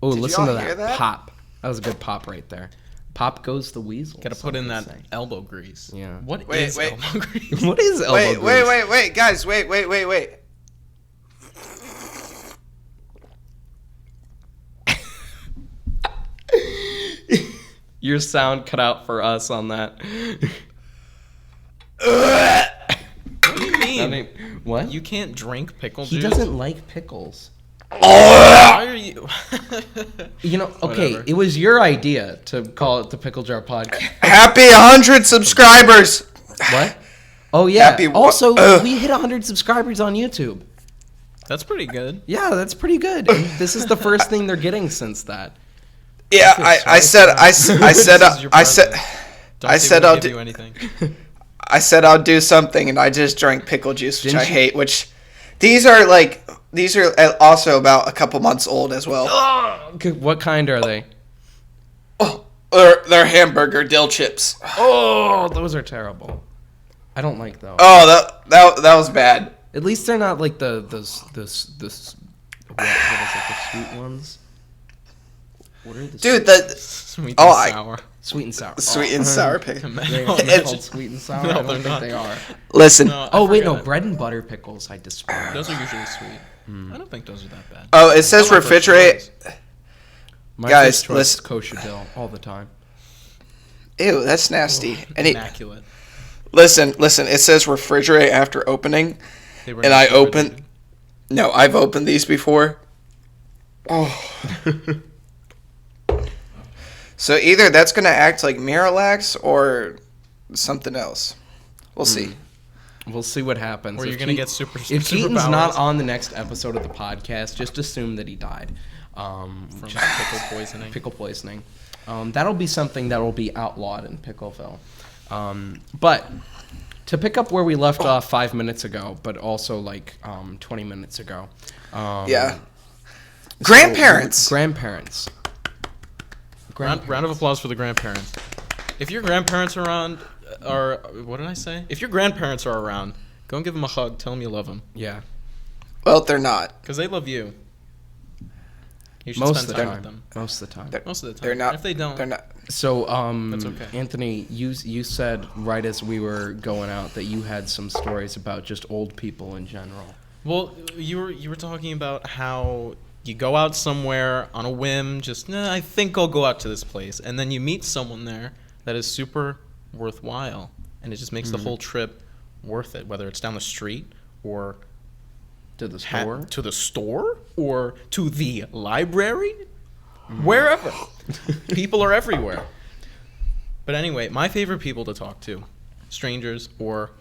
Oh, listen to that pop. That was a good pop right there. Pop goes the weasel. Gotta put in that elbow grease. Yeah. What is elbow grease? What is elbow grease? Wait, guys, wait. Your sound cut out for us on that. What do you mean? What? You can't drink pickle juice? He doesn't like pickles. Why are you? You know, okay, Whatever. it was your idea to call it the Pickle Jar Podcast. Happy 100 subscribers. What? Oh yeah. Happy Also, we hit 100 subscribers on YouTube. That's pretty good. Yeah, that's pretty good. And this is the first thing they're getting since that. Yeah, I said This is your present. Don't I say said we'll I'll give do. you anything. I said I'll do something, and I just drank pickle juice, which Didn't I you- hate. Which these are also about a couple months old as well. What kind are they? Oh, they're hamburger dill chips. Oh, those are terrible. I don't like those. Oh, that was bad. At least they're not like the what is it, the sweet ones? What are the Dude, Sweet Oh, and sour. sweet and sour? sweet and sour pickle. They're It's- called sweet and sour. No, I don't they're think not. they are. Listen. No, I Oh wait, no, forgot. bread and butter pickles. I despise. Those are usually sweet. I don't think those are that bad. Oh, it says Not my first refrigerate. choice. My Guys, first choice listen. is kosher dill all the time. Ew, that's nasty. Immaculate. Listen. It says refrigerate after opening, They were and not I so opened. good. No, I've opened these before. Oh. So either that's gonna act like Miralax or something else. We'll see. We'll see what happens. Or you're If gonna Ke- get super. If Keaton's superpowers not on the next episode of the podcast, just assume that he died from just pickle poisoning. pickle poisoning. That'll be something that will be outlawed in Pickleville. But to pick up where we left off 5 minutes ago, but also like 20 minutes ago. Yeah. Grandparents. Grandparents. Round of applause for the grandparents. If your grandparents are around, or what did I say? If your grandparents are around, go and give them a hug. Tell them you love them, Yeah. Well, they're not. because they love you. You should Most of spend the time time. with them. Most of the time. Most of the time. They're not. If they don't, They're not. So, That's okay. Anthony, you said right as we were going out that you had some stories about just old people in general. Well, you were talking about how you go out somewhere on a whim, just I think I'll go out to this place, and then you meet someone there that is super worthwhile, and it just makes the whole trip worth it, whether it's down the street or To the store? to the store or to the library, wherever. People are everywhere. But anyway, my favorite people to talk to, strangers or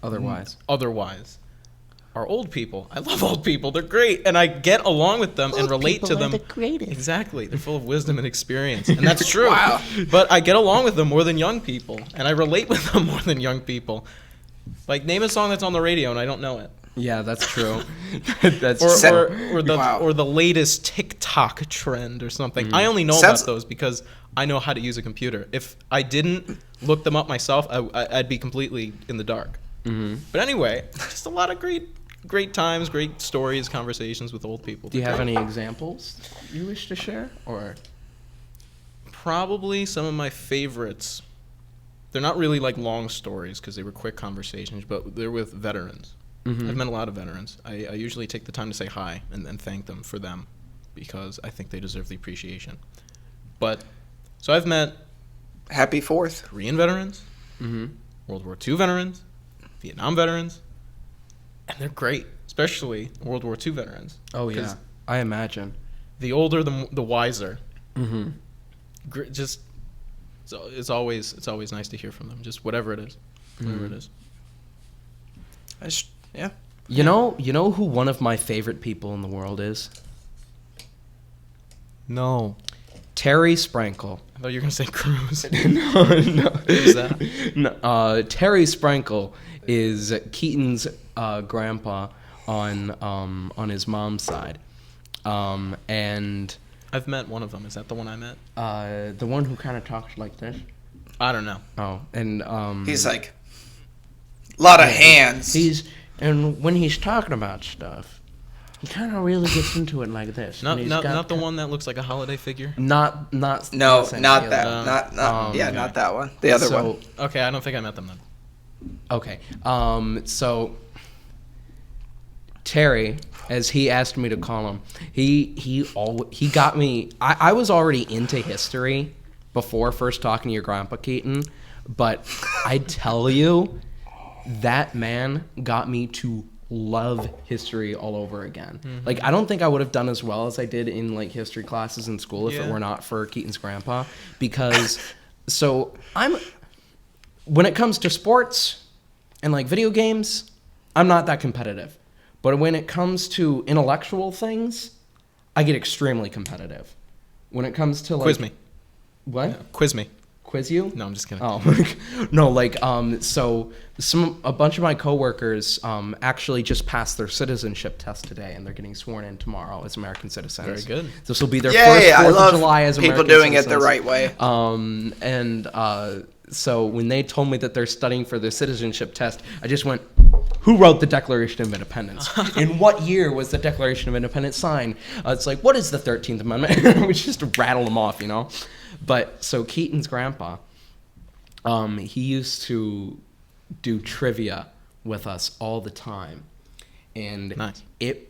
Otherwise. otherwise, are old people. I love old people. They're great, and I get along with them and relate to them. The greatest. Exactly. They're full of wisdom and experience, and that's true. Wow. But I get along with them more than young people, and I relate with them more than young people. Like, name a song that's on the radio and I don't know it. Yeah, that's true. That's Or, true. or the latest TikTok trend or something. I only know Sounds- about those because I know how to use a computer. If I didn't look them up myself, I'd be completely in the dark. But anyway, just a lot of great times, great stories, conversations with old people. Do you have any examples you wish to share? Or Probably some of my favorites. They're not really like long stories because they were quick conversations, but they're with veterans. I've met a lot of veterans. I usually take the time to say hi and then thank them for them because I think they deserve the appreciation. But so I've met Happy 4th. Korean veterans, World War II veterans, Vietnam veterans, and they're great, especially World War II veterans. oh yeah, 'Cause I imagine. the older, the wiser. Just so it's always nice to hear from them. Just whatever it is, whatever it is. Yeah. You know who one of my favorite people in the world is? No, Terry Sprankle. I thought you were gonna say Cruz. no. Who's that? No, Terry Sprankle is Keaton's grandpa on his mom's side, and I've met one of them. Is that the one I met? the one who kind of talks like this. I don't know. Oh, and He's like, a lot of hands. And when he's talking about stuff, he kind of really gets into it like this. Not and he's not got not the ki- one that looks like a holiday figure. Not No, saying not the that. other. Not okay. not that one. The other one. Okay, I don't think I met them then. Okay. So Terry, as he asked me to call him, he got me. I was already into history before first talking to your grandpa Keaton, but I tell you, that man got me to love history all over again. Like, I don't think I would have done as well as I did in like history classes in school if it were not for Keaton's grandpa, because when it comes to sports and like video games, I'm not that competitive. But when it comes to intellectual things, I get extremely competitive. When it comes to like... Quiz me. What? Yeah. Quiz me. Quiz you? No, I'm just kidding. Oh, no, like, so a bunch of my coworkers actually just passed their citizenship test today, and they're getting sworn in tomorrow as American citizens. Very good. This will be their first 4th of July as American people doing citizens. it the right way. So when they told me that they're studying for their citizenship test, I just went, who wrote the Declaration of Independence? In what year was the Declaration of Independence signed? It's like, what is the 13th Amendment? We just rattle them off, you know? But so Keaton's grandpa, he used to do trivia with us all the time. And nice.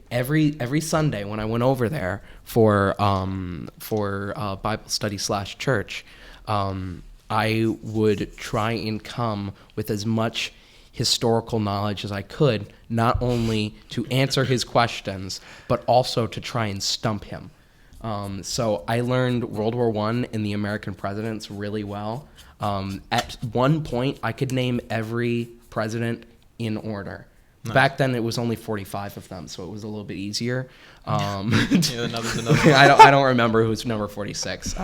Every Sunday when I went over there for Bible study / church, I would try and come with as much historical knowledge as I could, not only to answer his questions, but also to try and stump him. So I learned World War I and the American presidents really well. At one point, I could name every president in order. Nice. Back then, it was only 45 of them, so it was a little bit easier. Another I don't remember who's number 46.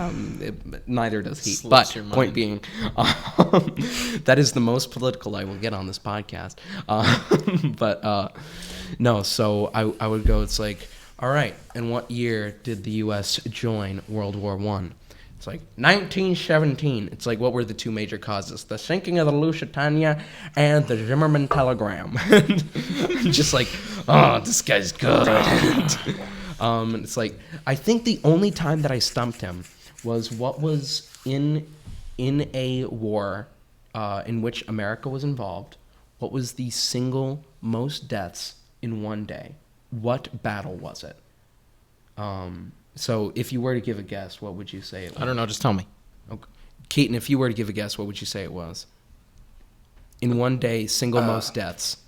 Neither does he. Slips But point being, that is the most political I will get on this podcast. No, so I would go, it's like, all right, in what year did the U.S. join World War I? It's like 1917. It's like, what were the two major causes? The sinking of the Lusitania and the Zimmerman telegram. Just like, oh, this guy's good. It's like, I think the only time that I stumped him was what was in a war in which America was involved. What was the single most deaths in one day? What battle was it? So if you were to give a guess, what would you say it was? I don't know. Just tell me. Okay. Keaton, if you were to give a guess, what would you say it was? In one day, single most deaths.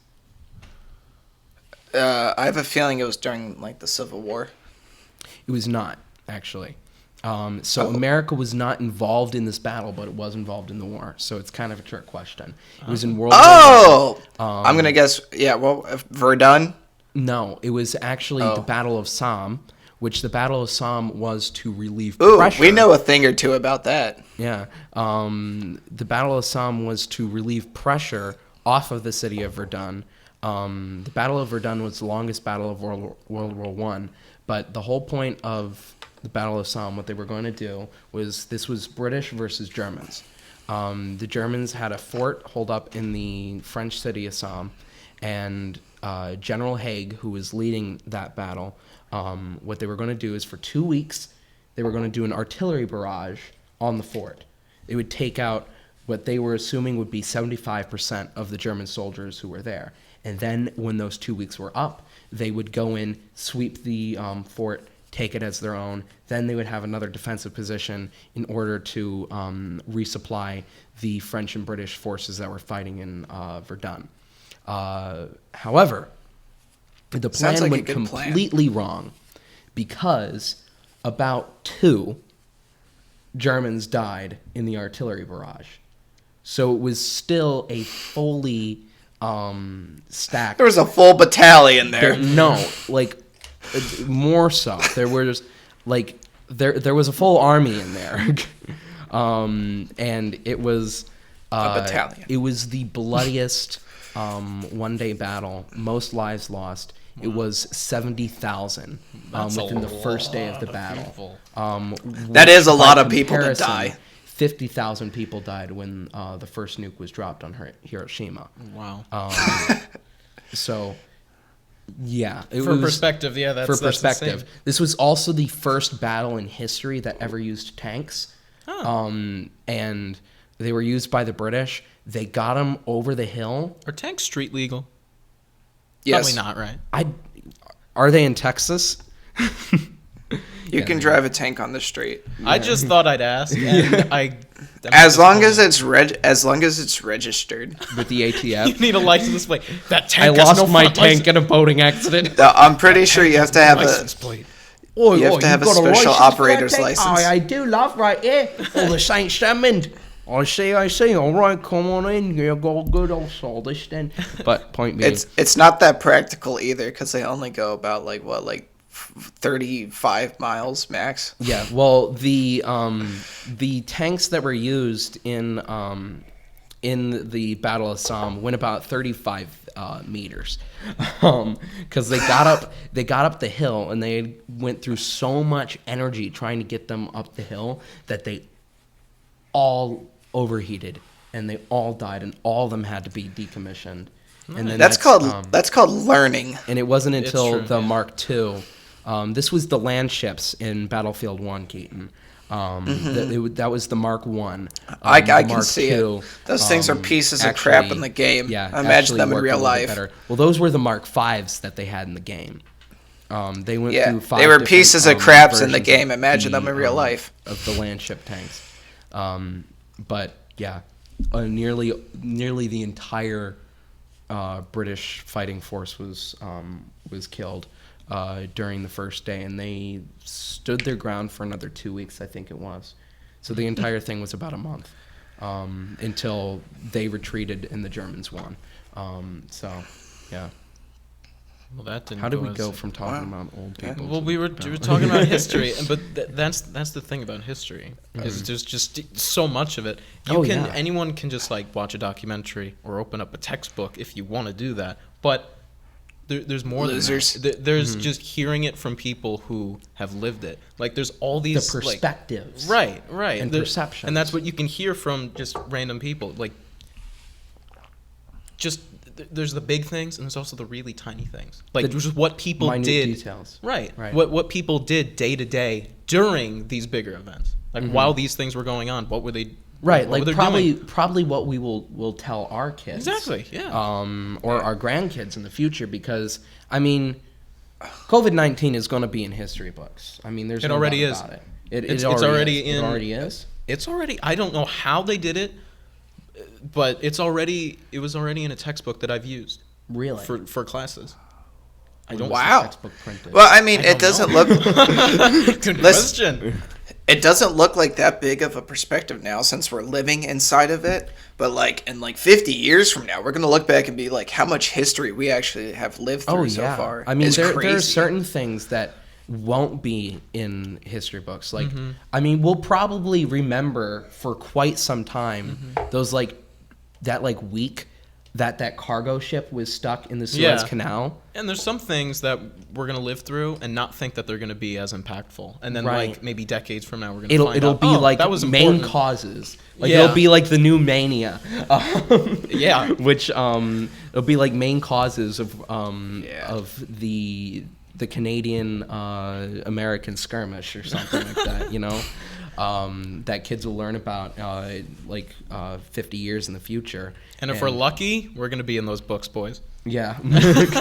I have a feeling it was during like the Civil War. It was not, actually. America was not involved in this battle, but it was involved in the war. So it's kind of a trick question. It was in World War I. I'm going to guess, Verdun? No, it was actually the Battle of Somme, which the Battle of Somme was to relieve pressure. We know a thing or two about that. Yeah. The Battle of Somme was to relieve pressure off of the city of Verdun. The Battle of Verdun was the longest battle of World War I, but the whole point of the Battle of Somme, what they were going to do was, this was British versus Germans. The Germans had a fort holed up in the French city of Somme, and General Haig, who was leading that battle, what they were going to do is for 2 weeks, they were going to do an artillery barrage on the fort. It would take out what they were assuming would be 75% of the German soldiers who were there. And then when those 2 weeks were up, they would go in, sweep the fort, take it as their own. Then they would have another defensive position in order to resupply the French and British forces that were fighting in Verdun. However, the plan went completely wrong because about 2 Germans died in the artillery barrage. So it was still a fully stacked... There was a full battalion there. More so. There was there was a full army in there. And it was... a battalion. It was the bloodiest one-day battle, most lives lost. Wow. It was 70,000 within the first day of the battle. That is a lot of people to die. 50,000 people died when the first nuke was dropped on Hiroshima. Wow. So, yeah. For perspective, that's insane. This was also the first battle in history that ever used tanks. Oh. And they were used by the British. They got them over the hill. Are tanks street legal? Yes. Probably not, right? Are they in Texas? You can drive a tank on the street. Yeah. I just thought I'd ask. And as long as it's registered with the ATF. You need a license display. That tank. I lost my tank in a boating accident. I'm pretty sure you have to have license plate. You have to have a special operator's license. I do, love, right here. All the Saint Stamond. I see. All right, come on in. You got good old Saldish then. But point being, it's not that practical either because they only go about 35 miles max. Yeah. Well, the tanks that were used in the Battle of Somme went about 35 meters, because they got up the hill and they went through so much energy trying to get them up the hill that they all overheated and they all died and all of them had to be decommissioned. And then that's called learning. And it wasn't until Mark II. This was the land ships in Battlefield 1, Keaton. That was the Mark 1. I can see it. Those things are pieces of crap in the game. Yeah, I imagine them in real life. Better. Well, those were the Mark 5s that they had in the game. They went through 5 they were pieces of craps in the game. Imagine them in real life. Of the land ship tanks. But yeah, nearly the entire British fighting force was killed during the first day, and they stood their ground for another 2 weeks, I think it was. So the entire thing was about a month until they retreated and the Germans won. So yeah. Well, that didn't. How did we go from talking about old people? Well, we were talking about history, but that's the thing about history is there's just so much of it. Anyone can just watch a documentary or open up a textbook if you want to do that, but there's more losers. Than that. There's just hearing it from people who have lived it. There's all these the perspectives, right, and perceptions, and that's what you can hear from just random people. There's the big things, and there's also the really tiny things. Just what people did. Details. Right. What people did day to day during these bigger events. While these things were going on, what were they? Right. What were they probably what we will tell our kids. Exactly. Yeah. Or our grandkids in the future, because COVID-19 is going to be in history books. There's no doubt about it. It already is. It's already. I don't know how they did it. But it was already in a textbook that I've used. Really? For classes. I don't see a textbook printed. Well, it doesn't look. Good question. It doesn't look like that big of a perspective now since we're living inside of it. But in 50 years from now, we're gonna look back and be like, how much history we actually have lived through so far. There are certain things that won't be in history books. We'll probably remember for quite some time those that week that cargo ship was stuck in the Suez Canal. And there's some things that we're going to live through and not think that they're going to be as impactful. And then maybe decades from now we're going to find it'll out, be that was main important. causes. It'll be the new mania. Which it'll be main causes of the Canadian American skirmish or something like that, that kids will learn about 50 years in the future. And if we're lucky, we're going to be in those books, boys. Yeah.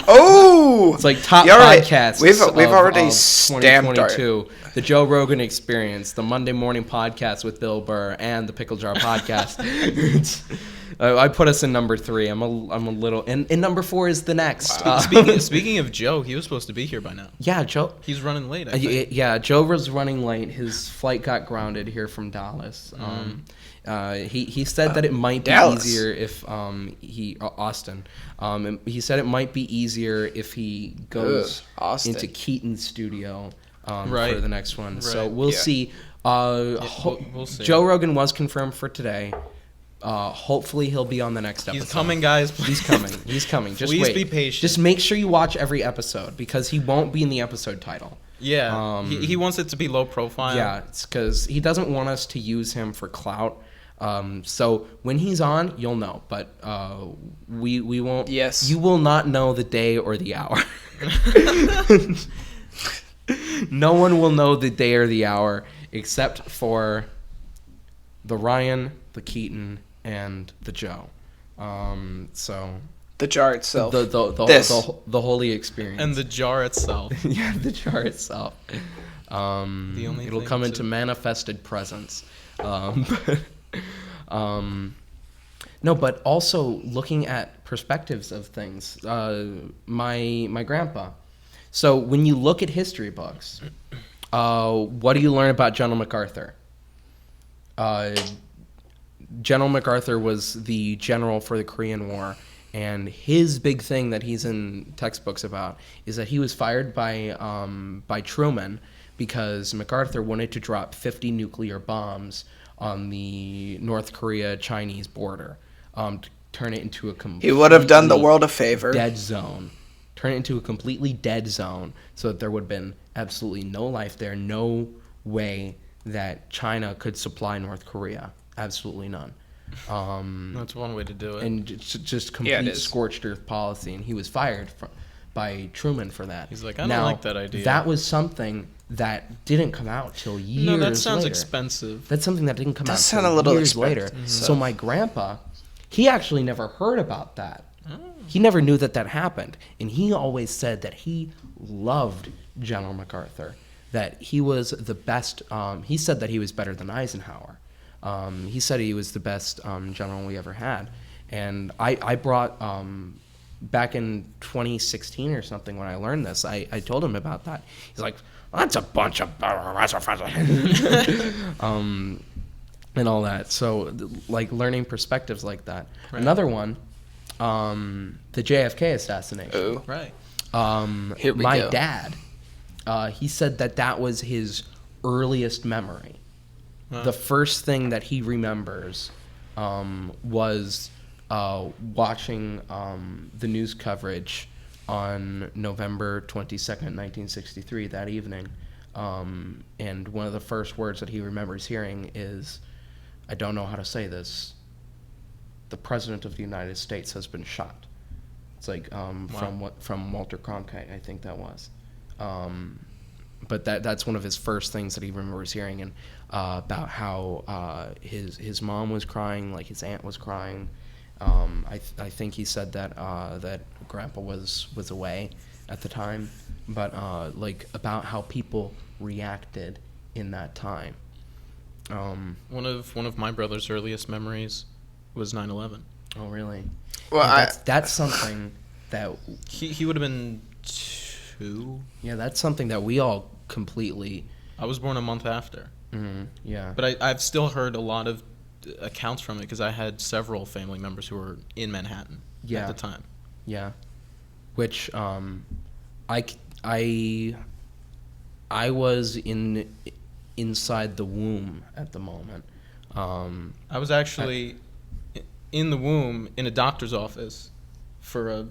Oh! It's top podcasts. We've already stamped our... The Joe Rogan Experience, the Monday Morning Podcast with Bill Burr, and the Pickle Jar Podcast. I put us in number 3. I'm a little, and number 4 is the next. Wow. Speaking of Joe, he was supposed to be here by now. Yeah, Joe. He's running late. I think. Yeah, Joe was running late. His flight got grounded here from Dallas. He said that it might be easier if Austin. He said it might be easier if he goes into Keaton's studio for the next one. Right. So we'll see. We'll see. Joe Rogan was confirmed for today. Hopefully he'll be on the next episode. He's coming, guys. He's coming. Just Please wait. Be patient. Just make sure you watch every episode because he won't be in the episode title. Yeah. He wants it to be low profile. Yeah, it's because he doesn't want us to use him for clout. So when he's on, you'll know. But we won't. Yes. You will not know the day or the hour. No one will know the day or the hour except for the Ryan, the Keaton, and the Joe. So the jar itself. The holy experience. And the jar itself. Yeah, the jar itself. It'll come into manifested presence. No, but also looking at perspectives of things. My grandpa. So when you look at history books, what do you learn about General MacArthur? General MacArthur was the general for the Korean War, and his big thing that he's in textbooks about is that he was fired by Truman because MacArthur wanted to drop 50 nuclear bombs on the North Korea-Chinese border, to turn it into a he would have done the world a favor. Dead zone. Turn it into a completely dead zone so that there would have been absolutely no life there, no way that China could supply North Korea. Absolutely none. That's one way to do it. And just complete scorched earth policy. And he was fired by Truman for that. He's like, I don't like that idea. That was something that didn't come out till years later. No, that sounds expensive. That's something that didn't come out till till a little years later. Mm-hmm. So my grandpa, he actually never heard about that. He never knew that happened. And he always said that he loved General MacArthur, that he was the best. He said that he was better than Eisenhower. He said he was the best general we ever had. And I brought, back in 2016 or something when I learned this, I told him about that. He's like, that's a bunch of... and all that. So, like, learning perspectives like that. Right. Another one, the JFK assassination. Oh, right. Here we my go. dad, he said that was his earliest memory. The first thing that he remembers was watching the news coverage on November 22nd, 1963, that evening. And one of the first words that he remembers hearing is, I don't know how to say this, the President of the United States has been shot. It's like from Walter Cronkite, I think that was. But that's one of his first things that he remembers hearing, and about how his mom was crying, like his aunt was crying. I think he said that that Grandpa was away at the time, but like about how people reacted in that time. One of my brother's earliest memories was 9/11. Oh, really? Well, that's something that he would have been 2. Yeah, that's something that we all completely. I was born a month after. Mm-hmm, yeah. But I've still heard a lot of accounts from it because I had several family members who were in Manhattan at the time. Yeah. Which I was inside the womb at the moment. I was actually in the womb in a doctor's office for a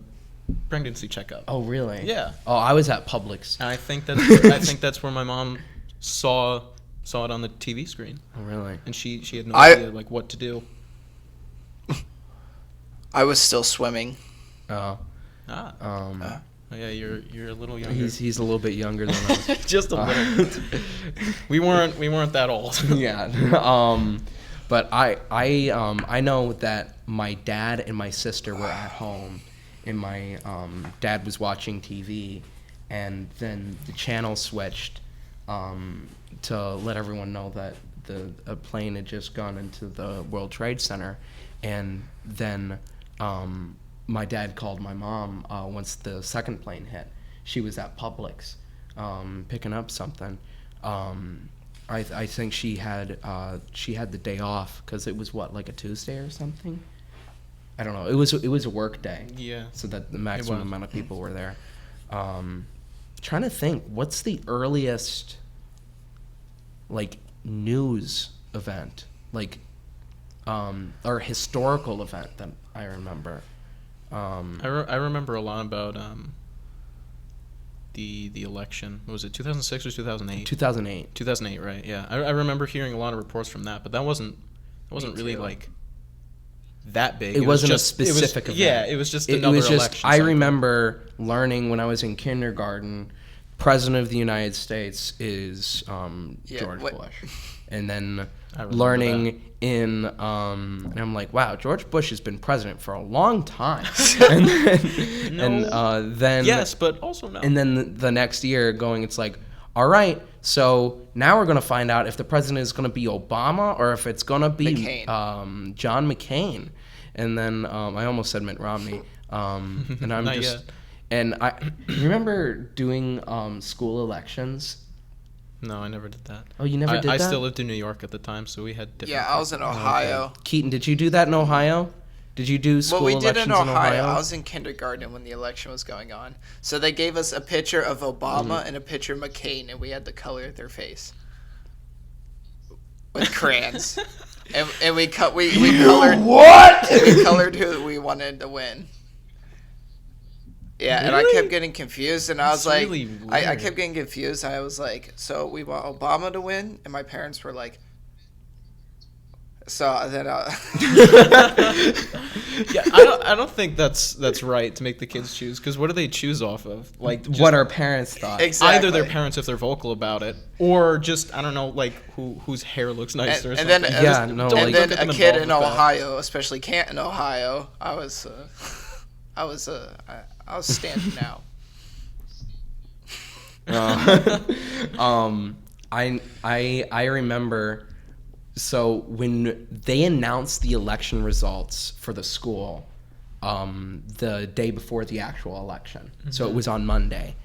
pregnancy checkup. Oh, really? Yeah. Oh, I was at Publix. And I think that's where my mom saw it on the TV screen. Oh, really? And she had no idea like what to do. I was still swimming. Oh. Oh, yeah, you're a little younger. He's a little bit younger than us. Just a little. We weren't that old. Yeah. But I know that my dad and my sister were at home, and my dad was watching TV, and then the channel switched to let everyone know that a plane had just gone into the World Trade Center, and then my dad called my mom once the second plane hit. She was at Publix picking up something. I think she had the day off because it was like a Tuesday or something. I don't know. It was a work day. Yeah. So that the maximum amount of people were there. Trying to think, what's the earliest like news event, like or historical event that I remember? I remember a lot about the election. What was it, 2006 or 2008? 2008. 2008, right? Yeah, I remember hearing a lot of reports from that, but that wasn't really like that big. It wasn't just a specific event. Yeah, it was just another election. I remember learning when I was in kindergarten, President of the United States is George Bush, and then learning and I'm like, wow, George Bush has been president for a long time. And then yes, but also no. And then the next year it's like, all right, so now we're going to find out if the president is going to be Obama or if it's going to be John McCain. And then I almost said Mitt Romney. And I'm Not just... yet. And I remember doing school elections. No, I never did that. Oh, you never did that? I still lived in New York at the time, so we had different... Yeah, I was in Ohio. Okay. Keaton, did you do that in Ohio? Did you do school Well, we did elections in Ohio. Ohio? I was in kindergarten when the election was going on. So they gave us a picture of Obama and a picture of McCain, and we had to color their face with crayons. and we colored What? we colored who we wanted to win. Yeah, and I kept getting confused, and I was like, really I weird. kept getting confused. I was like, so we want Obama to win, and my parents were like, so then Yeah, I don't think that's right to make the kids choose, because what do they choose off of? Like What our parents thought. exactly. either their parents if they're vocal about it, or just I don't know, like whose hair looks nicer or and something. then Yeah, no, and like- then Don't a get them kid in involved with that. Ohio, especially Canton, Ohio, I was standing out. I remember. So when they announced the election results for the school, the day before the actual election, so it was on Monday,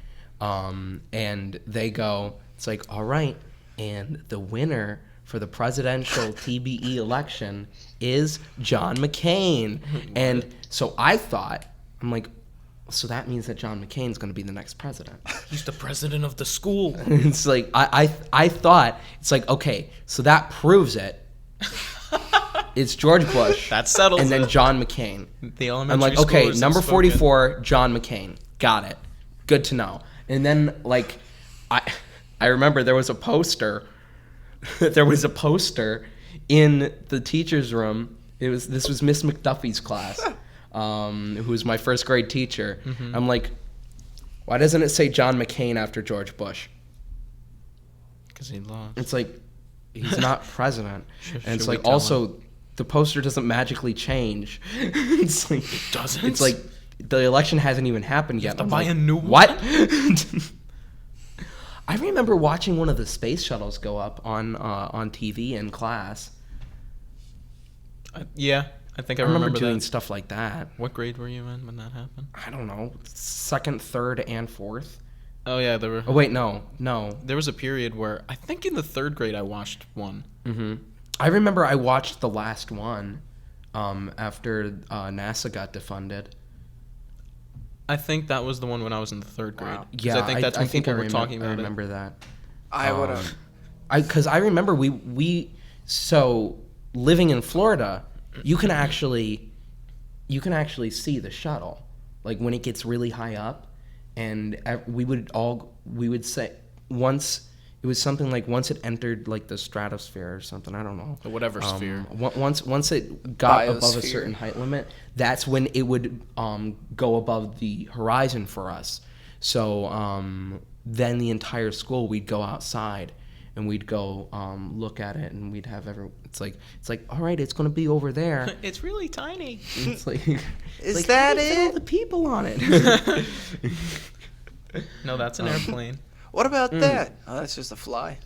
and they go, it's like, all right, and the winner for the presidential TBE election is John McCain. And so I thought, I'm like, so that means that John McCain's going to be the next president. He's the president of the school. It's like, I thought, it's like, okay, so that proves it. It's George Bush. That settles and then it. John McCain. The elementary I'm like, okay, schoolers number have spoken. 44, John McCain. Got it. Good to know. And then, like, I remember there was a poster. There was a poster in the teacher's room. This was Miss McDuffie's class, who was my first grade teacher. Mm-hmm. I'm like, why doesn't it say John McCain after George Bush? Because he lost. It's like, he's not president. And it's should we like, tell also, the poster doesn't magically change. It's like, It doesn't? It's like, the election hasn't even happened yet. have to I'm buy like, a new what? I remember watching one of the space shuttles go up on TV in class. Yeah, I think I remember remember doing that. stuff like that. What grade were you in when that happened? I don't know, 2nd, 3rd, and 4th. Oh yeah, there were. Oh wait, no. There was a period where I think in the 3rd grade I watched one. Mm-hmm. I remember I watched the last one after NASA got defunded. I think that was the one when I was in the 3rd grade. Wow. 'Cause Yeah, I think that's when people were talking I about remember that. I would have. Because I remember we so living in Florida, you can actually see the shuttle, like when it gets really high up, and we would say once it was something like once it entered like the stratosphere or something, I don't know, Or whatever sphere. Once it got above a Biosphere. certain height limit, that's when it would go above the horizon for us. So then the entire school, we'd go outside and we'd go look at it, and we'd have it's like all right, it's gonna be over there. It's really tiny. It's like, Is like, that how do you fit all it? the people on it? No, that's an airplane. What about that? Oh, that's just a fly.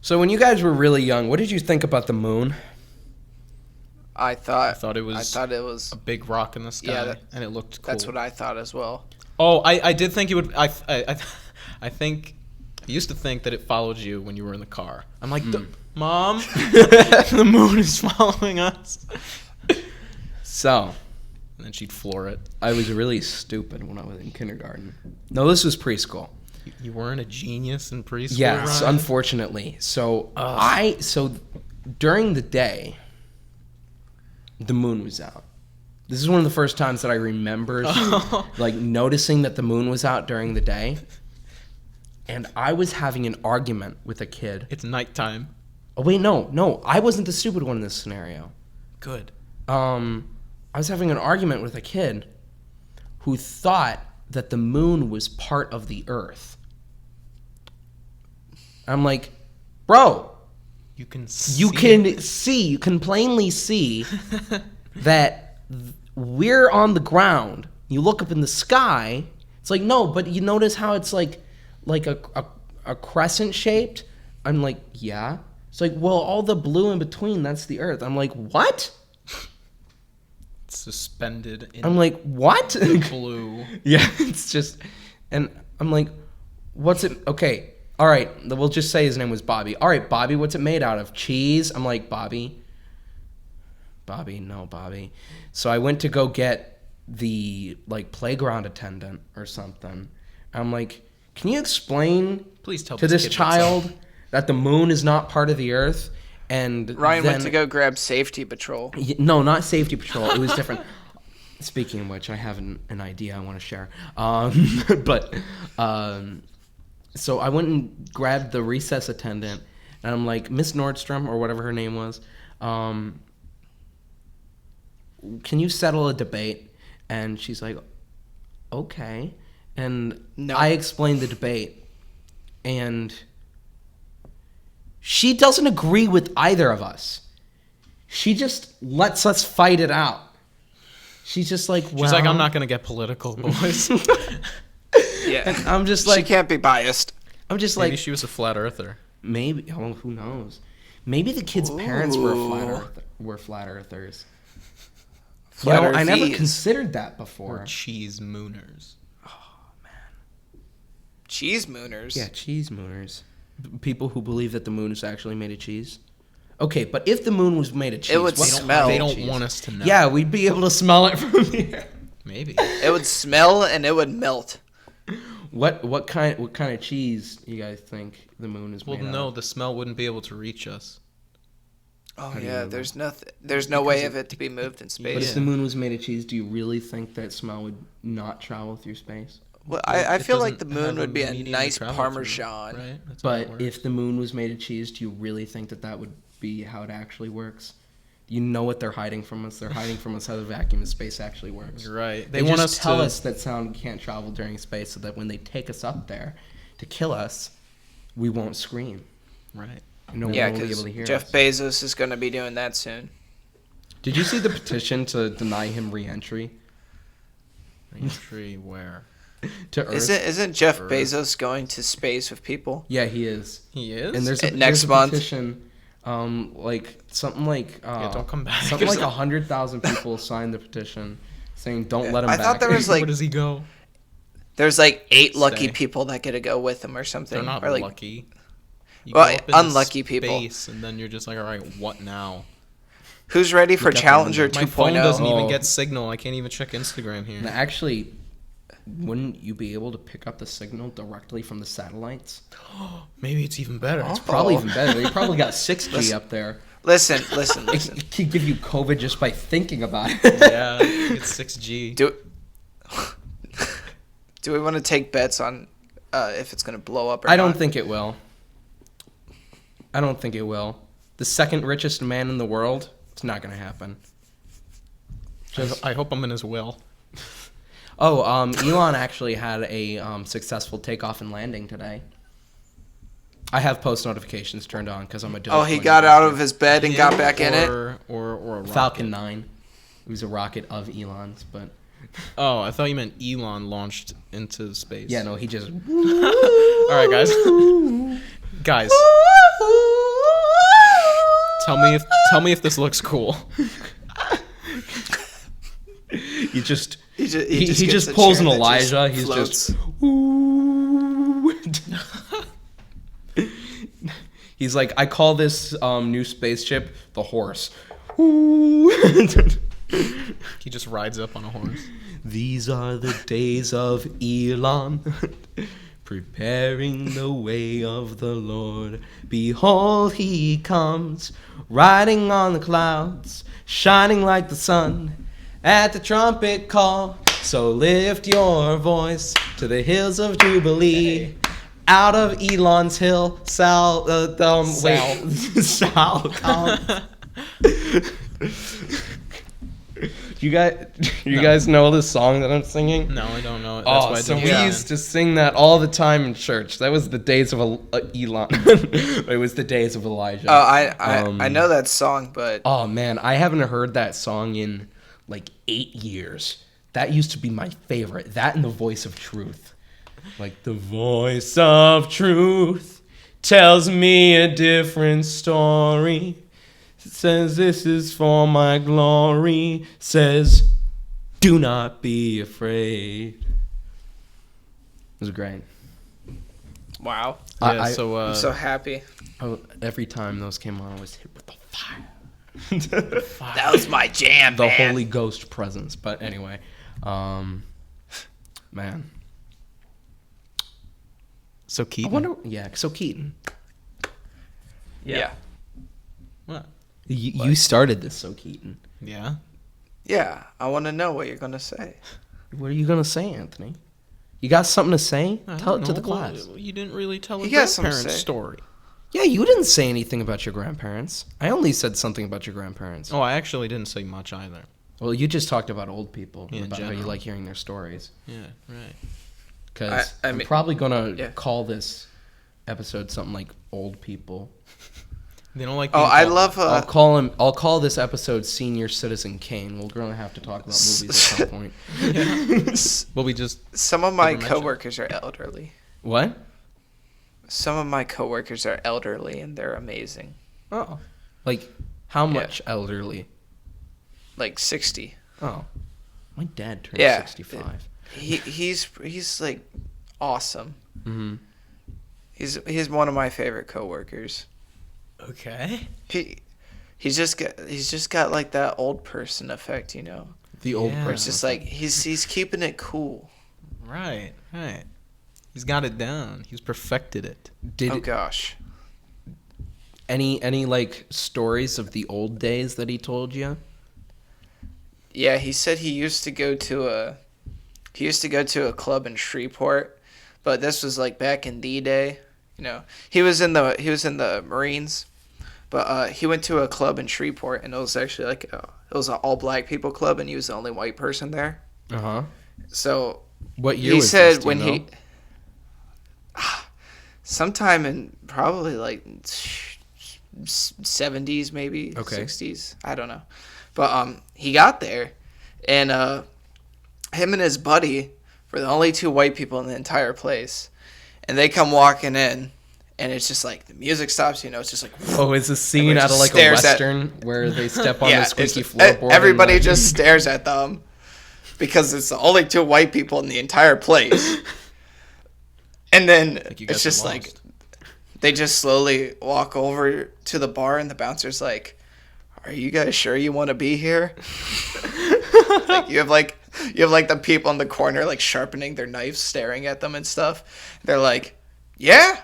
So when you guys were really young, what did you think about the moon? I thought thought it was a A big rock in the sky, Yeah, and it looked cool. That's what I thought as well. Oh, I did think it would. I think I used to think that it followed you when you were in the car. I'm like, Mom, the moon is following us. So And then she'd floor it. I was really stupid when I was in kindergarten. No, this was preschool. You weren't a genius in preschool. Yes, Ryan? unfortunately. So during the day, the moon was out. This is one of the first times that I remember like noticing that the moon was out during the day. And I was having an argument with a kid. It's nighttime. Oh wait, no, I wasn't the stupid one in this scenario. Good. I was having an argument with a kid who thought that the moon was part of the earth. I'm like, bro, You can see. you can plainly see that we're on the ground. You look up in the sky. It's like, no, but you notice how it's like like a crescent shaped? I'm like, yeah. It's like, well, all the blue in between, that's the Earth. I'm like, what? Suspended in I'm like, what? blue. Yeah, it's just, and I'm like, what's it? Okay, all right, we'll just say his name was Bobby. All right, Bobby, what's it made out of? Cheese? I'm like, Bobby. So I went to go get the like playground attendant or something. I'm like, can you explain Please tell to this child that the moon is not part of the Earth? And Ryan went to go grab Safety Patrol. No, not Safety Patrol. It was different. Speaking of which, I have an idea I want to share. So I went and grabbed the recess attendant, and I'm like, Miss Nordstrom, or whatever her name was, can you settle a debate? And she's like, okay. And I explained the debate, and she doesn't agree with either of us. She just lets us fight it out. She's just like, well... She's like, I'm not going to get political, boys. Yeah. And I'm just like... She can't be biased. I'm just Maybe like... she was a flat earther. Maybe. Oh, who knows? Maybe the kid's parents were flat earthers. I never considered that before. Or cheese mooners. Cheese mooners? Yeah, cheese mooners. People who believe that the moon is actually made of cheese. Okay, but if the moon was made of cheese... It would smell. They don't want us to know. Yeah, we'd be able to smell it from here. Maybe. It would smell and it would melt. What kind of cheese you guys think the moon is made of? Well, no, the smell wouldn't be able to reach us. Oh yeah, there's no way of it to be moved in space. But if the moon was made of cheese, do you really think that smell would not travel through space? Well, I feel like the moon would be a nice parmesan. Right? But if the moon was made of cheese, do you really think that would be how it actually works? You know what they're hiding from us. They're hiding from us how the vacuum of space actually works. You're right. They want us to tell us that sound can't travel during space, so that when they take us up there to kill us, we won't scream. Right. No one will be able to hear Jeff us. Bezos is going to be doing that soon. Did you see the petition to deny him re-entry? Re-entry where? To Earth. Isn't Jeff Bezos going to space with people? Yeah, he is. He is? And there's next a month. petition, something like don't come back. Something like 100,000 people signed the petition saying don't let him back. I thought there was like where does he go? There's like 8 lucky people that get to go with him or something. They're not or like, lucky. You well, go up into unlucky people. Space, and then you're just like, all right, what now? Who's ready for Challenger 2.0? My phone doesn't even get signal. I can't even check Instagram here. And actually, wouldn't you be able to pick up the signal directly from the satellites? Maybe it's even better. It's probably even better. They probably got 6G up there. Listen. It could give you COVID just by thinking about it. Yeah, it's 6G. Do we want to take bets on if it's going to blow up or I not? don't think it will. The second richest man in the world, it's not going to happen. I hope I'm in his will. Oh, Elon actually had a successful takeoff and landing today. I have post notifications turned on because I'm a dope. Oh, he got out of his bed and got back in it? Or a rocket. Falcon 9. It was a rocket of Elon's, but... Oh, I thought you meant Elon launched into space. Yeah, no, he just... All right, guys. Guys. Tell me if this looks cool. He just gets a pulls chair an that Elijah. He's floats. just... He's like, I call this new spaceship the horse. He just rides up on a horse. These are the days of Elon, preparing the way of the Lord. Behold, he comes, riding on the clouds, shining like the sun at the trumpet call. So lift your voice to the hills of Jubilee. Out of Elon's hill, Sal. You guys know the song that I'm singing? No, I don't know it. That's why I so didn't we hear used to sing that all the time in church. That was the days of Elon. It was the days of Elijah. Oh, I know that song, but... Oh, man, I haven't heard that song in, like, 8 years. That used to be my favorite. That and The Voice of Truth. Like the voice of truth tells me a different story. Says this is for my glory. Says do not be afraid. It was great. Wow. Yeah, I'm so happy. Every time those came on, I was hit with the fire. That was my jam, The man. Holy Ghost presence. But anyway, man. So Keaton. I wonder. Yeah. So Keaton, Yeah. What? you started this. So Keaton, Yeah. Yeah. I want to know what you're going to say. what are you gonna say, Anthony? You got something to say? I Tell don't it to the know. Well, class. you didn't really tell a You got something to grandparent say. story. Yeah, you didn't say anything about your grandparents. I only said something about your grandparents. Oh, I actually didn't say much either. Well, you just talked about old people, Yeah, in about how you general. like hearing their stories. Yeah, right. Because I I'm mean- probably gonna yeah. call this episode something like "Old People." They don't like. Oh, being I called love. I'll call this episode "Senior Citizen Kane." We're gonna have to talk about movies at some point. that. Well, we just. Some of my Never mentioned. coworkers are elderly. What? Some of my coworkers are elderly, and they're amazing. Oh, like how much elderly? Like 60. Oh, my dad turned Yeah. 65. He's like awesome. Mm-hmm. He's one of my favorite coworkers. Okay. He's just got like that old person effect, you know. The old Yeah. Where it's person. just like he's keeping it cool. Right. Right. He's got it down. He's perfected it. Did Oh gosh. any like stories of the old days that he told you? Yeah, he said he used to go to a club in Shreveport, but this was like back in the day. You know, he was in the Marines, but he went to a club in Shreveport, and it was actually like it was an all black people club, and he was the only white person there. Uh huh. So What year he was said this? Do you when know? he sometime in probably like 70s, maybe Okay. 60s, I don't know, but he got there, and him and his buddy were the only two white people in the entire place, and they come walking in, and it's just like the music stops, you know, it's just like Oh, it's a scene Everybody out of just like a stares at- western where they step on the squeaky it's- floorboard. everybody and, just stares at them because it's the only two white people in the entire place. And then Like you guys it's just are like lost. they just slowly walk over to the bar, and the bouncer's like, "Are you guys sure you want to be here?" Like you have like the people in the corner like sharpening their knives, staring at them and stuff. They're like, "Yeah."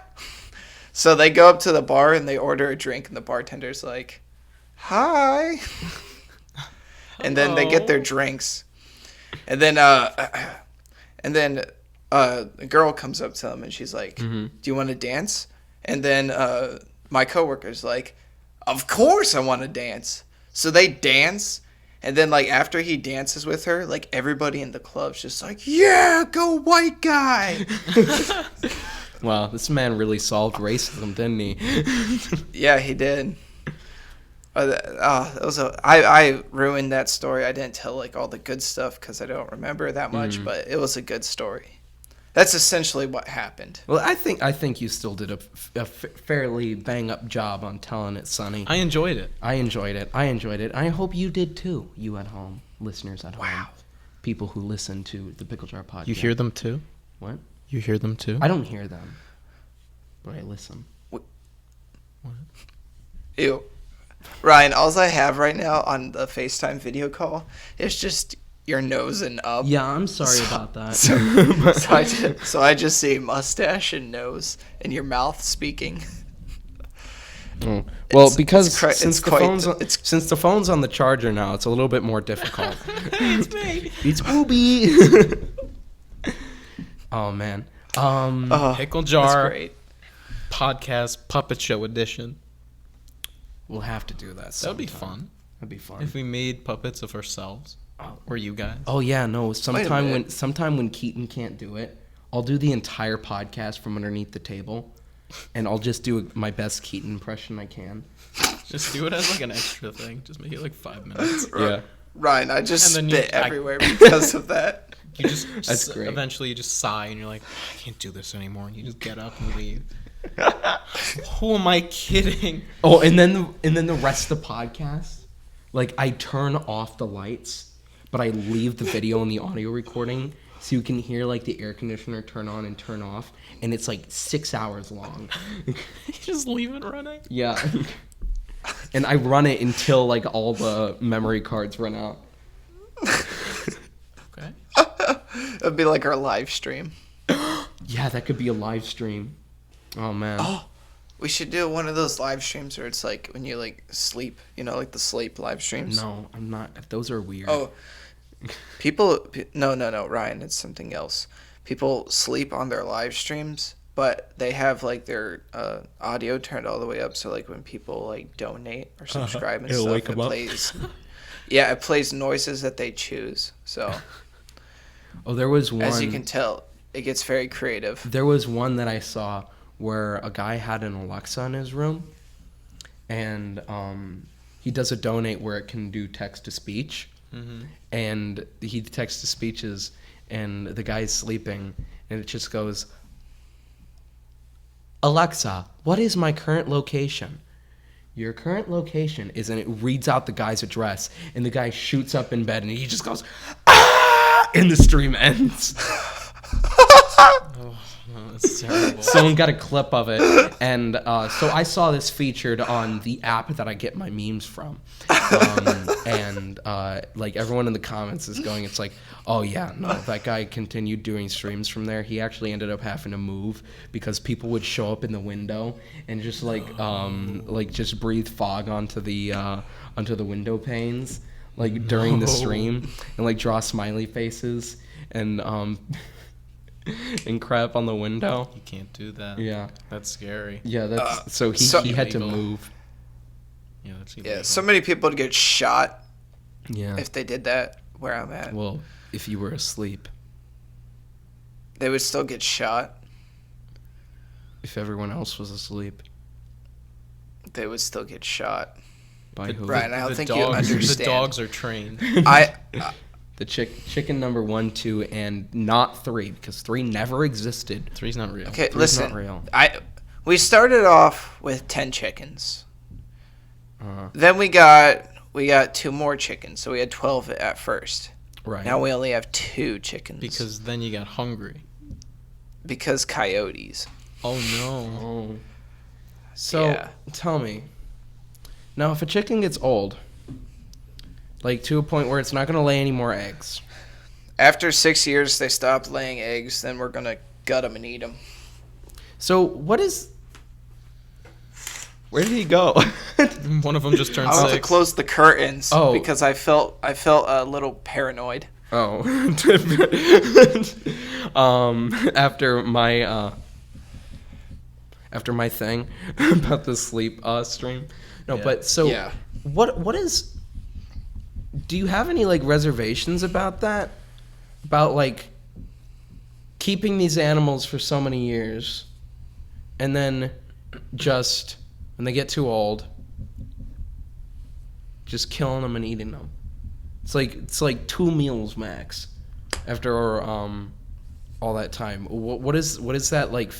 So they go up to the bar and they order a drink, and the bartender's like, "Hi." And then they get their drinks, and then a girl comes up to them and she's like, "Do you want to dance?" And then my coworker's like, "Of course I want to dance." So they dance, and then like after he dances with her, like everybody in the club's just like, "Yeah, go white guy." Wow, this man really solved racism, didn't he? Yeah, he did. I ruined that story. I didn't tell like all the good stuff because I don't remember that much, but it was a good story. That's essentially what happened. Well, I think you still did a fairly bang up job on telling it, Sonny. I enjoyed it. I enjoyed it. I hope you did too. You at home, listeners at home. Wow. People who listen to the Pickle Jar Podcast. You hear them too? What? You hear them too? I don't hear them, but I listen. Ew. Ryan, all I have right now on the FaceTime video call is just your nose and up. Yeah, I'm sorry about that. So I just see mustache and nose and your mouth speaking. Oh. Well, It's- because it's cra- since it's the quite phone's the- on, since the phone's on the charger now, it's a little bit more difficult. It's me. It's Booby. Oh man. Oh, Pickle that's Jar great. Podcast Puppet Show edition. We'll have to do that. That would be sometime. fun. That'd be fun. If we made puppets of ourselves. Or you guys. Oh yeah, no. Sometime minute. when Keaton can't do it, I'll do the entire podcast from underneath the table, and I'll just do my best Keaton impression I can. Just do it as like an extra thing. Just make it like 5 minutes. Yeah. Ryan, I just And then spit you- everywhere because of that. You just That's great. Eventually you just sigh and you're like, I can't do this anymore, and you just get up and leave. Who am I kidding? Oh, and then the rest of the podcast, like I turn off the lights, but I leave the video and the audio recording so you can hear like the air conditioner turn on and turn off, and it's like 6 hours long. You just leave it running? Yeah. And I run it until like all the memory cards run out. Okay. It'd be like our live stream. Yeah, that could be a live stream. Oh man. Oh, we should do one of those live streams where it's like when you like sleep, like the sleep live streams. No, I'm not. Those are weird. Oh, no, Ryan, it's something else. People sleep on their live streams, but they have like their audio turned all the way up, so like when people like donate or subscribe and It'll stuff, wake 'em up. plays. Yeah, it plays noises that they choose. So Oh, there was one. as you can tell, it gets very creative. There was one that I saw where a guy had an Alexa in his room, and he does a donate where it can do text to speech, and he texts to speeches, and the guy's sleeping, and it just goes, Alexa, what is my current location? Your current location is, and it reads out the guy's address, and the guy shoots up in bed, and he just goes, ah! And the stream ends. Oh, that's terrible. Someone got a clip of it, and so I saw this featured on the app that I get my memes from, and like everyone in the comments is going, it's like, oh yeah, no, that guy continued doing streams from there. He actually ended up having to move because people would show up in the window and just like just breathe fog onto the window panes like during the stream and like draw smiley faces and and crap on the window. You can't do that. Yeah. That's scary. Yeah, that's so he had to illegal. move. Yeah, that's illegal. Yeah, so many people would get shot Yeah. if they did that where I'm at. Well, if you were asleep, They would still get shot. if everyone else was asleep, They would still get shot. by who? Ryan, I don't The think you dogs- understand. The dogs are trained. The chicken number 1, 2, and not 3 because 3 never existed. 3's not real. Okay, Three's listen. not real. We started off with 10 chickens. Uh, Then we got 2 more chickens, so we had 12 at first. right. Now we only have 2 chickens. Because then you got hungry. Because coyotes. Oh no. Oh. So Yeah. tell me, now if a chicken gets old, like to a point where it's not going to lay any more eggs, After 6 years, they stop laying eggs. Then we're gonna gut them and eat them. so what is? Where did he go? One of them just turned I want to 6. close the curtains Oh. because I felt a little paranoid. Oh, after my thing about the sleep stream. No, Yeah. but so Yeah. what is? Do you have any like reservations about that? About like keeping these animals for so many years, and then just when they get too old, just killing them and eating them. It's like 2 meals max after all that time. What is that like?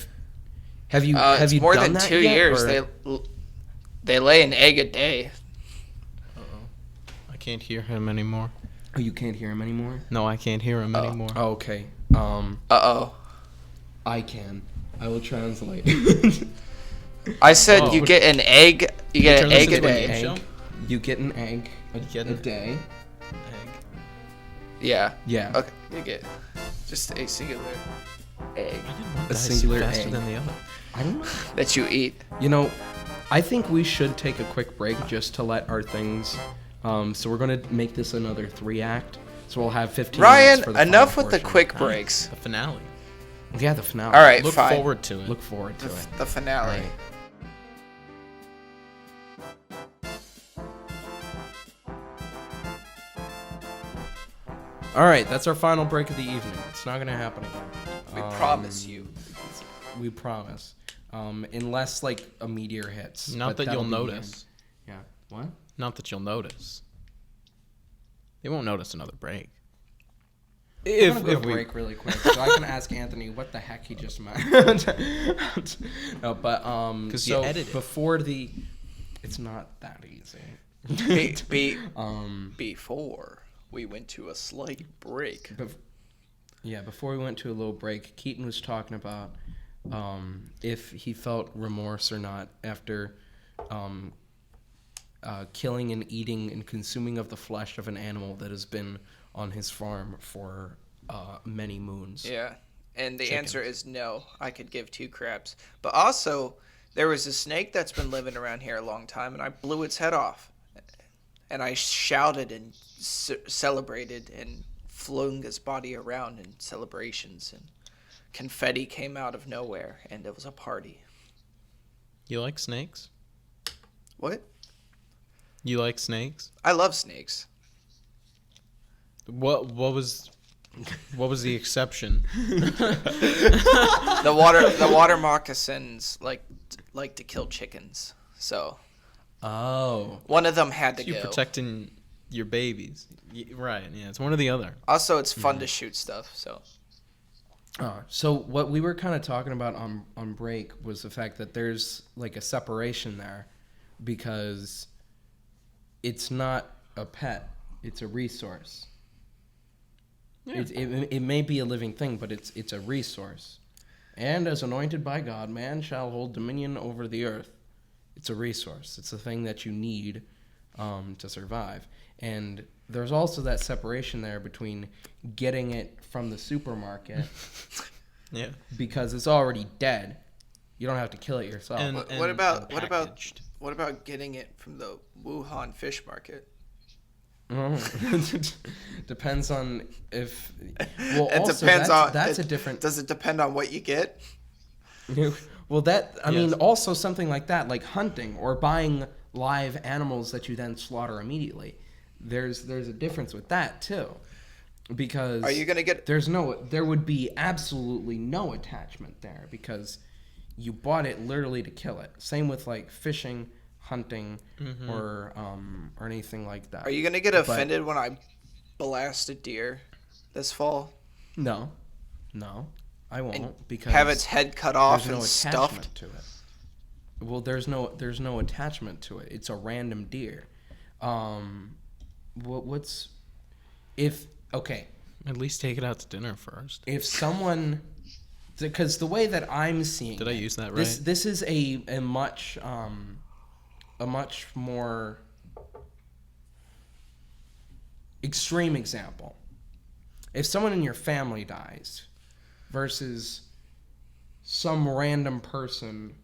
Have you It's more done than that 2 yet, years. or- They lay an egg a day. I can't hear him anymore. Oh, you can't hear him anymore? No, I can't hear him anymore. Oh, okay. Uh-oh. I can. I will translate. I said Oh. you get an egg. You get Turn an this egg a into an day. egg. show? You get an egg a day. Egg. Yeah. Yeah. Okay. You get just a singular egg A singular faster egg. than the other. I don't know. that you eat. You know, I think we should take a quick break just to let our things. So we're gonna make this another 3-act. So we'll have 15 Ryan, minutes for the enough final with the portion. quick breaks. The finale. Yeah, the finale. All right, Look fine. forward to it. Look forward to it. The finale. All right. All right, that's our final break of the evening. It's not gonna happen again. We promise you. We promise. Unless like a meteor hits. Not but that that'll you'll be the notice. end. Yeah. What? Not that you'll notice. They won't notice another break. We're gonna go to break really quick, so I can ask Anthony what the heck he just meant. No, but because so you edited before the, it's not that easy. Before we went to a slight break. Before we went to a little break, Keaton was talking about if he felt remorse or not after killing and eating and consuming of the flesh of an animal that has been on his farm for many moons. Yeah, and the answer is no. I could give two craps. But also, there was a snake that's been living around here a long time, and I blew its head off. And I shouted and celebrated and flung his body around in celebrations, and confetti came out of nowhere, and it was a party. You like snakes? What? You like snakes? I love snakes. What was the exception? The water moccasins like to kill chickens, so. Oh. One of them had to You're go. protecting your babies, right? Yeah, it's one or the other. Also, it's fun to shoot stuff, so. So what we were kind of talking about on break was the fact that there's like a separation there, because it's not a pet, it's a resource. Yeah. It may be a living thing, but it's a resource. And as anointed by God, man shall hold dominion over the earth. It's a resource. It's a thing that you need to survive. And there's also that separation there between getting it from the supermarket, yeah, because it's already dead. You don't have to kill it yourself. What about getting it from the Wuhan fish market? Depends on if. Well, it also, depends that's a different. Does it depend on what you get? Well, I mean, also something like that, like hunting or buying live animals that you then slaughter immediately. There's a difference with that too, because are you gonna get? There would be absolutely no attachment there, because you bought it literally to kill it. Same with like fishing, hunting, or anything like that. Are you gonna get offended when I blast a deer this fall? No, I won't, and because have its head cut off and stuffed to it. Well, there's no attachment to it. It's a random deer. At least take it out to dinner first. If someone, because the way that I'm seeing, did I use that right? This is a much more extreme example. If someone in your family dies versus some random person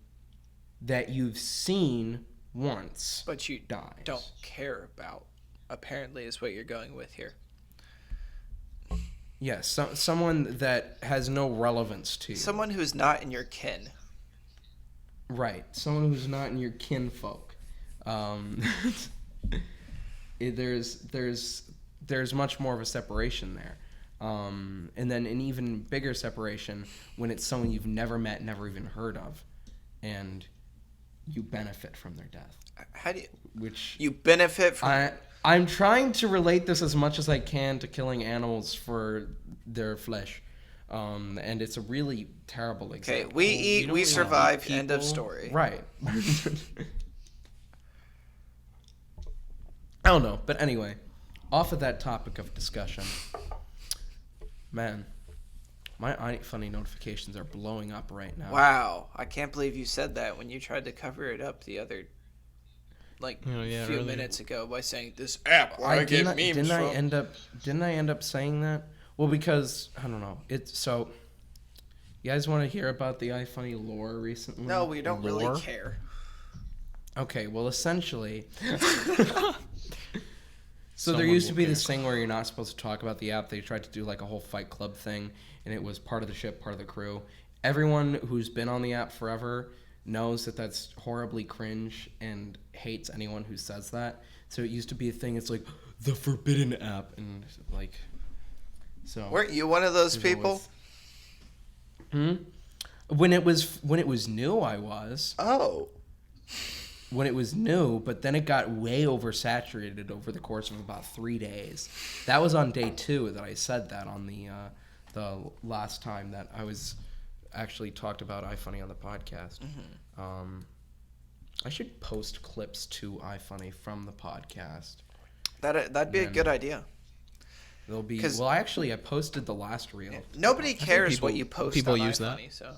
that you've seen once, but you dies. Don't care about, apparently, is what you're going with here. Yes, someone that has no relevance to you. Someone who's not in your kin. Right, someone who's not in your kinfolk. There's much more of a separation there. And then an even bigger separation when it's someone you've never met, never even heard of, and you benefit from their death. How do you? Which you benefit from? I'm trying to relate this as much as I can to killing animals for their flesh, and it's a really terrible example. Okay, we eat, we survive. End of story. Right. I don't know, but anyway, off of that topic of discussion. Man, my iFunny notifications are blowing up right now. Wow, I can't believe you said that when you tried to cover it up the other, few minutes ago by saying this app. Didn't I end up saying that? Well, because I don't know. You guys want to hear about the iFunny lore recently? No, we don't really care. Okay, well, essentially. So there used to be this thing where you're not supposed to talk about the app. They tried to do like a whole Fight Club thing, and it was part of the ship, part of the crew. Everyone who's been on the app forever knows that that's horribly cringe and hates anyone who says that. So it used to be a thing. It's like the forbidden app, and like, so. Weren't you one of those people? When it was new, I was. Oh. when it was new, but then it got way oversaturated over the course of about 3 days. That was on day 2 that I said that on the last time that I was actually talked about iFunny on the podcast. I should post clips to iFunny from the podcast. That'd be a good idea. There'll be I posted the last reel. Nobody cares what you post people on use iFunny, that.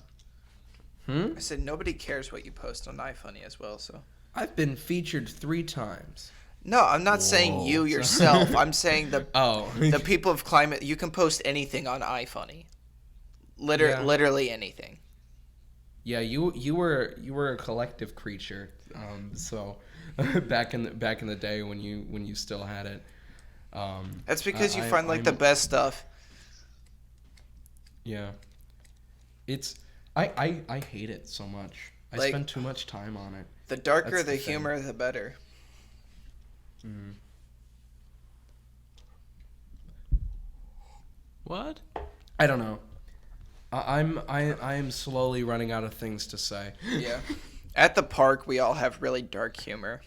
so. I said nobody cares what you post on iFunny as well, so. I've been featured 3 times. No, I'm not saying you yourself. I'm saying the people of Climate. You can post anything on iFunny. Literally anything. Yeah, you were a collective creature. So back in the day when you still had it. That's because you find the best stuff. Yeah. I hate it so much. I spend too much time on it. The darker the humor, the better. Mm. What? I don't know. I am slowly running out of things to say. Yeah. At the park, we all have really dark humor.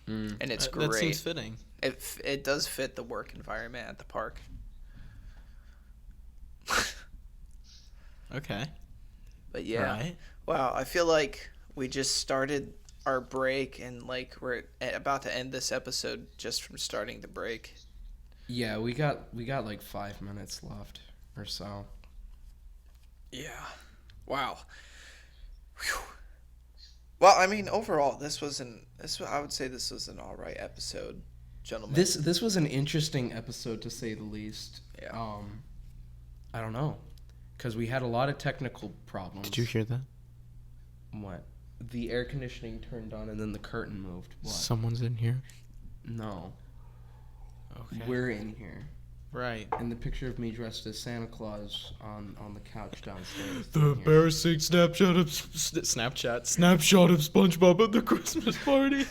And it's great. That seems fitting. It does fit the work environment at the park. Okay. But yeah. Right. Wow, I feel like we just started our break and we're about to end this episode just from starting the break. Yeah, we got 5 minutes left or so. Yeah. Wow. Whew. Well, I mean, overall, I would say this was an all right episode, gentlemen. This was an interesting episode to say the least. Yeah. I don't know, because we had a lot of technical problems. Did you hear that? What? The air conditioning turned on and then the curtain moved. What? Someone's in here? No. Okay. We're in here. Right. And the picture of me dressed as Santa Claus on the couch downstairs. The embarrassing snapshot of SpongeBob at the Christmas party.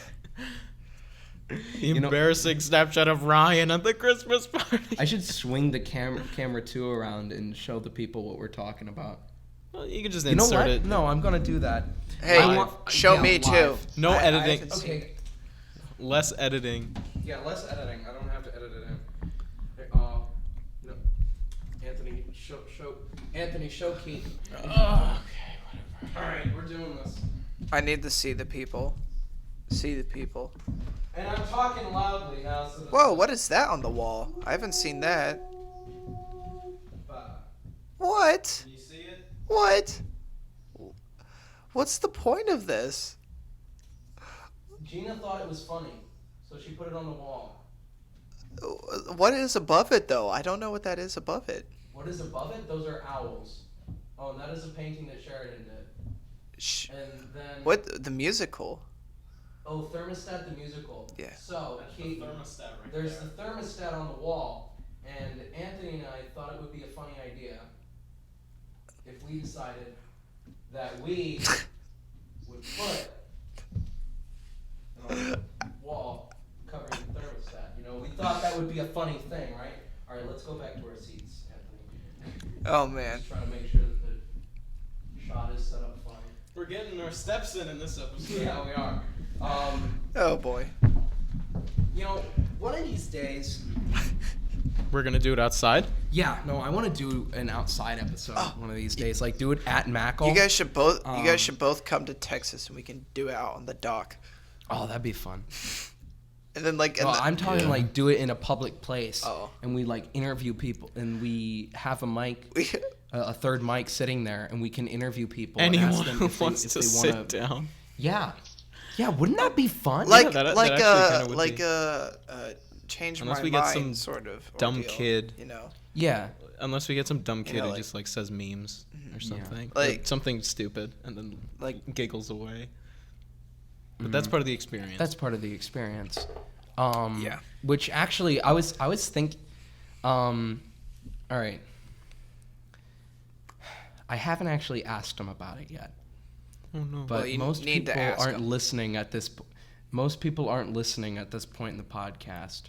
The embarrassing snapshot of Ryan at the Christmas party. I should swing the camera 2 around and show the people what we're talking about. Well, you can just insert it. No, I'm gonna do that. Hey, show me too. No editing. Okay. Less editing. Yeah, less editing. I don't have to edit it in. No. Anthony, show Keaton. Okay, whatever. All right, we're doing this. I need to see the people. And I'm talking loudly now. So Whoa, what is that on the wall? I haven't seen that. What? Can you see it? What? What's the point of this? Gina thought it was funny, so she put it on the wall. What is above it, though? I don't know what that is above it. What is above it? Those are owls. Oh, and that is a painting that Sheridan did. And then... What? The musical? Oh, Thermostat the musical. Yeah. So, That's Keaton, the thermostat right there's there. the thermostat on the wall, and Anthony and I thought it would be a funny idea if we decided that we would put it on the wall covering the thermostat. We thought that would be a funny thing, right? All right, let's go back to our seats, Anthony. Oh, man. Just trying to make sure that the shot is set up fine. We're getting our steps in this episode. Yeah, we are. Oh, boy. One of these days... We're going to do it outside? Yeah, no, I want to do an outside episode one of these days. Do it at Mackle. You guys should both come to Texas and we can do it out on the dock. Oh, that'd be fun. And then I'm talking do it in a public place. Oh. And we interview people and we have a mic, a third mic sitting there, and we can interview people. Anyone and ask them who if wants they to wanna... sit down. Yeah. Yeah, wouldn't that be fun? Change Unless my we get mind some sort of dumb ordeal, kid. Yeah. Unless we get some dumb kid who like- just says memes or something. Like- Or something stupid and then giggles away. But that's part of the experience. That's part of the experience. Yeah. Which actually, I was thinking. All right. I haven't actually asked him about it yet. Oh no. But Well, you most need to people ask aren't him. listening at this. Most people aren't listening at this point in the podcast.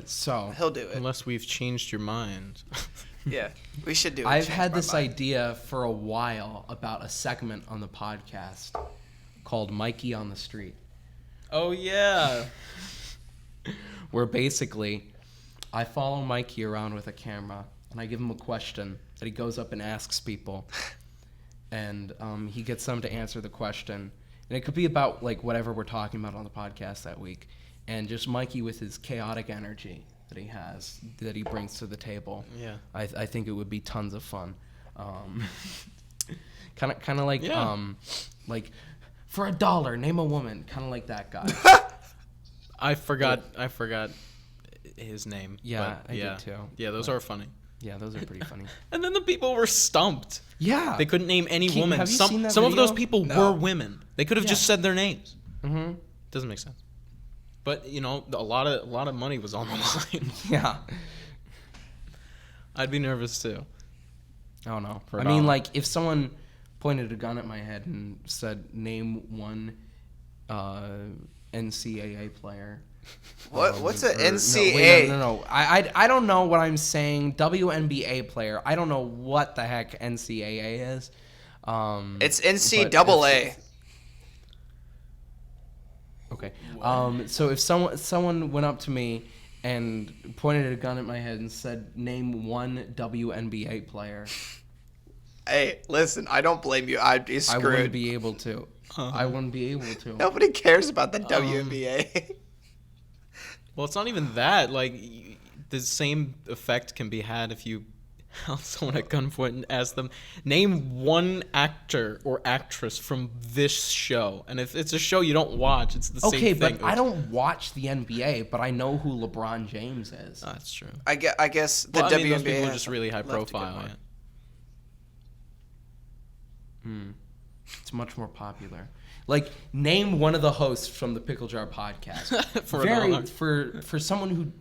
So He'll do it. Unless we've changed your mind. Yeah, we should do it. I've had this idea for a while about a segment on the podcast called Mikey on the Street. Oh, yeah. Where basically I follow Mikey around with a camera and I give him a question that he goes up and asks people. And he gets them to answer the question. And it could be about like whatever we're talking about on the podcast that week. And just Mikey with his chaotic energy that he has, that he brings to the table. Yeah. I think it would be tons of fun. Kind of like, like for $1, name a woman. Kind of like that guy. I forgot his name. Yeah, I did too. Yeah, those are funny. Yeah, those are pretty funny. And then the people were stumped. Yeah. They couldn't name any Keaton, woman. have you Some seen that of video? those people were women. They could have just said their names. Mm-hmm. Doesn't make sense. But, a lot of money was on the line. Yeah. I'd be nervous too. I don't know. For I $1. mean, like, if someone pointed a gun at my head and said, name one NCAA player. What's an NCAA? Wait, no. I don't know what I'm saying. WNBA player. I don't know what the heck NCAA is. It's NCAA. Okay. So if someone went up to me and pointed a gun at my head and said, name one WNBA player. Hey, listen, I don't blame you. I'd be screwed. I wouldn't be able to. I wouldn't be able to. Nobody cares about the WNBA. Well, it's not even that. Like, the same effect can be had if you held someone at gunpoint and asked them, name one actor or actress from this show. And if it's a show you don't watch, it's the same thing. Okay, but I don't watch the NBA, but I know who LeBron James is. Oh, that's true. I guess the Well, WNBA those people are has just really high left a good profile. one. It's much more popular. Like, name one of the hosts from the Pickle Jar Podcast. For someone who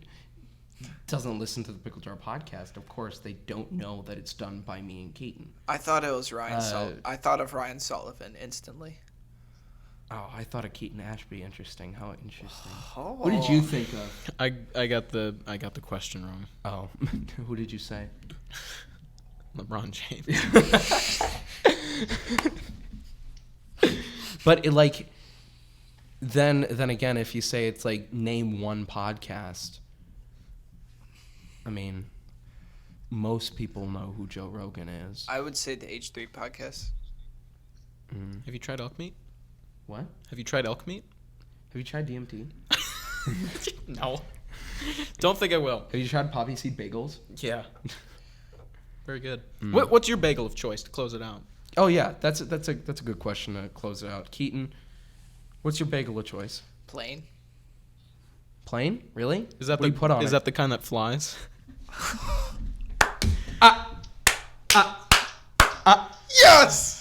doesn't listen to the Pickle Jar Podcast, of course, they don't know that it's done by me and Keaton. I thought it was Ryan I thought of Ryan Sullivan instantly. Oh, I thought of Keaton Ashby. Interesting. How interesting. Oh. What did you think of? I got the question wrong. Oh, who did you say? LeBron James. But it, like, then again, if you say it's like name one podcast, I mean, most people know who Joe Rogan is. I would say the H3 podcast. Have you tried elk meat? What? Have you tried elk meat? Have you tried DMT? No. Don't think I will. Have you tried poppy seed bagels? Yeah. Very good. What's your bagel of choice to close it out? Oh yeah, that's a good question to close it out. Keaton, what's your bagel of choice? Plain. Plain? Really? Is that what do you put on it? that the kind that flies? Yes.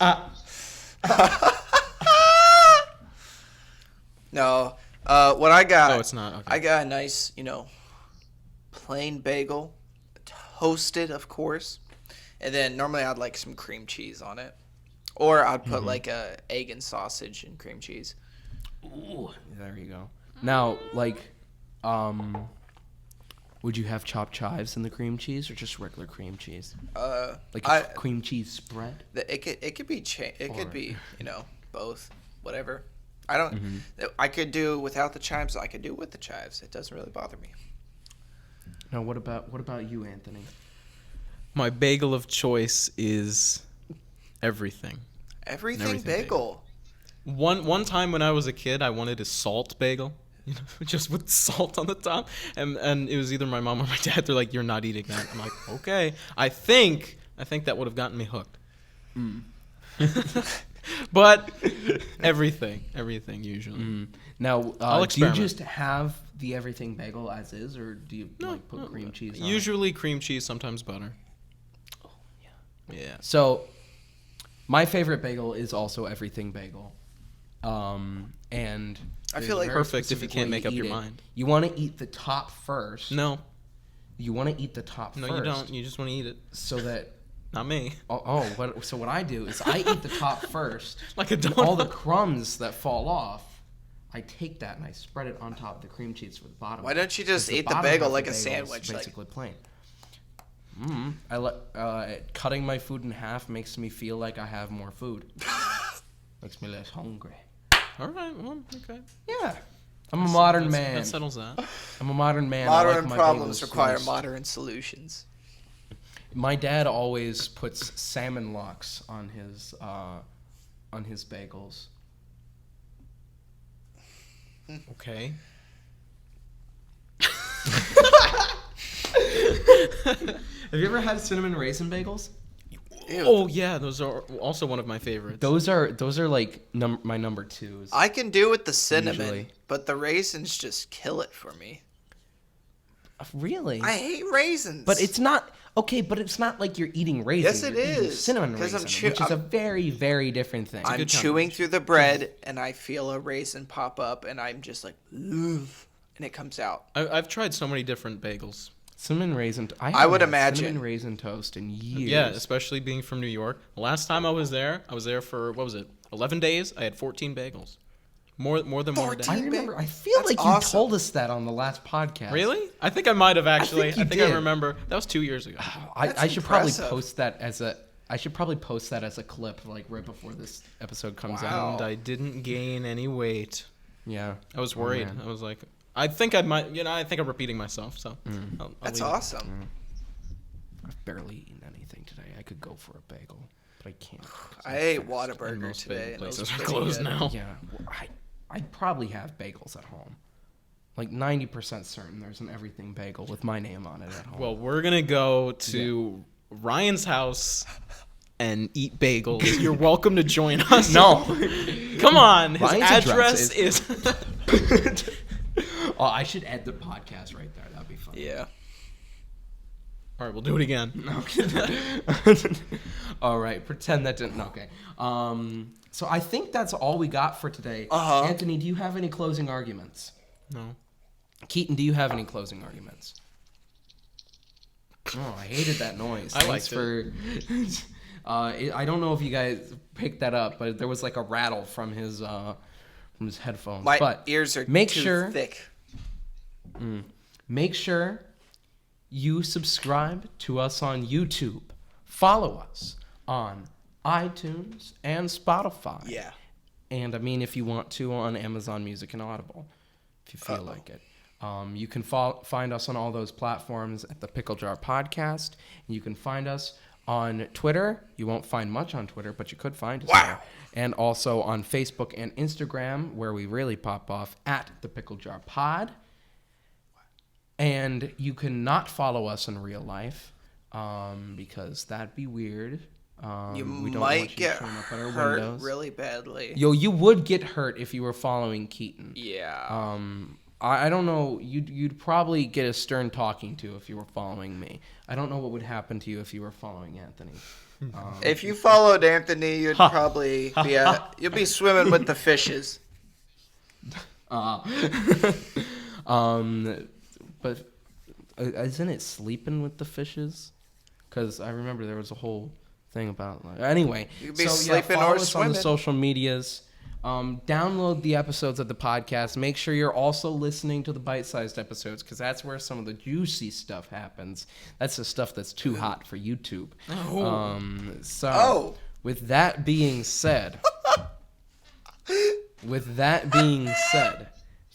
No. What I got? Oh, it's not. Okay. I got a nice, plain bagel, toasted, of course, and then normally I'd like some cream cheese on it, or I'd put like a egg and sausage and cream cheese. Ooh, there you go. Now, like, would you have chopped chives in the cream cheese or just regular cream cheese? Like a cream cheese spread? It could be could be both, whatever. I don't. I could do without the chives. I could do with the chives. It doesn't really bother me. Now, what about you, Anthony? My bagel of choice is everything. Everything bagel. One time when I was a kid, I wanted a salt bagel, just with salt on the top, and it was either my mom or my dad. They're like, "You're not eating that." I'm like, "Okay." I think that would have gotten me hooked. But everything usually. Now, I'll do you experiment. just have the everything bagel as is, or do you put cream cheese on it? Usually cream cheese, sometimes butter. Oh, yeah. Yeah. So, my favorite bagel is also everything bagel. And I feel like perfect if you can't make up your eat it. mind. You want to eat the top first. No. You want to eat the top first. No, you don't. You just want to eat it. So that... Not me. So what I do is I eat the top first. Like a donut. And all the crumbs that fall off, I take that and I spread it on top of the cream cheese for the bottom. Why don't you just eat the bottom bagel half like of a the bagel is sandwich? basically plain. Cutting my food in half makes me feel like I have more food. Makes me less hungry. All right, well, okay. Yeah. I'm a modern man. That settles that. I'm a modern man. Modern my problems bagels require sliced. modern solutions. My dad always puts salmon locks on his bagels. Okay. Have you ever had cinnamon raisin bagels? Ew. Oh yeah, those are also one of my favorites. Those are like my number twos. I can do with the cinnamon, Usually. but the raisins just kill it for me. Really? I hate raisins. But it's not okay. But it's not like you're eating raisins. Yes, it You're eating is, cinnamon 'cause I'm raisin, which is a very, very different thing. I'm chewing through the bread, and I feel a raisin pop up, and I'm just like, ugh, and it comes out. I've tried so many different bagels. Cinnamon raisin. I haven't would had imagine. cinnamon raisin toast in years. Yeah, especially being from New York. The last time I was there for, what was it, 11 days? I had 14 bagels. More than one a day. 14? I remember. I feel That's like awesome. you told us that on the last podcast. Really? I think I might have actually. think you I think did. I remember. That was 2 years ago. I should probably impressive. post that as a. I should probably post that as a clip, like right before this episode comes Wow. out. And I didn't gain any weight. Yeah. I was Oh, worried. man. I was like, I think I might. I think I'm repeating myself. So I'll That's leave it. awesome. I've barely eaten anything today. I could go for a bagel, but I can't. 'cause I I'm ate fast. Whataburger And most today, bagel and those places were are pretty closed good. now. Yeah, well, I probably have bagels at home. Like 90% certain there's an everything bagel with my name on it at home. Well, we're gonna go to Ryan's house and eat bagels. You're welcome to join us. no. Come on. His Ryan's address is. Oh, I should add the podcast right there. That'd be fun. Yeah. All right, we'll do it again. Okay. All right, pretend that didn't. Okay. So I think that's all we got for today. Uh-huh. Anthony, do you have any closing arguments? No. Keaton, do you have any closing arguments? Oh, I hated that noise. I Thanks liked for. I don't know if you guys picked that up, but there was like a rattle from his headphones. My but ears are make too sure, thick. Make sure you subscribe to us on YouTube. Follow us on iTunes and Spotify. Yeah. And I mean, if you want to, on Amazon Music and Audible, if you feel like it. You can find us on all those platforms at the Pickle Jar Podcast. And you can find us on Twitter. You won't find much on Twitter, but you could find us there. And also on Facebook and Instagram, where we really pop off, at the Pickle Jar Pod. And you cannot follow us in real life because that'd be weird. You we don't might want you get showing up at our hurt windows. really badly. Yo, you would get hurt if you were following Keaton. Yeah. I don't know. You'd probably get a stern talking to if you were following me. I don't know what would happen to you if you were following Anthony. If you followed Anthony, you'd probably be you'd be swimming with the fishes. But isn't it sleeping with the fishes? Because I remember there was a whole thing about anyway. You could be so sleeping follow or us on swimming. the social medias. Download the episodes of the podcast. Make sure you're also listening to the bite-sized episodes because that's where some of the juicy stuff happens. That's the stuff that's too hot for YouTube. With that being said,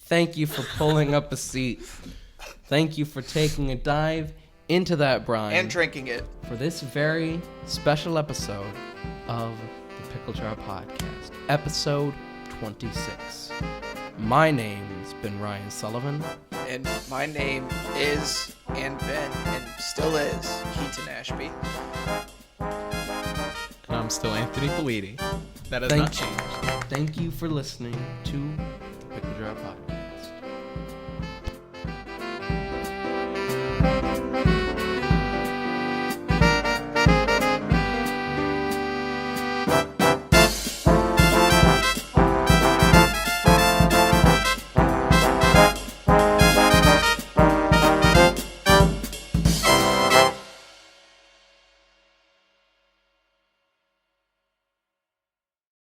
thank you for pulling up a seat. Thank you for taking a dive into that brine. And drinking it. For this very special episode of the Pickle Jar Podcast, episode 26. My name's been Ryan Sullivan. And my name is, and been, and still is, Keaton Ashby. And I'm still Anthony Politi. That has Thank not changed. Thank you for listening to the Pickle Jar Podcast.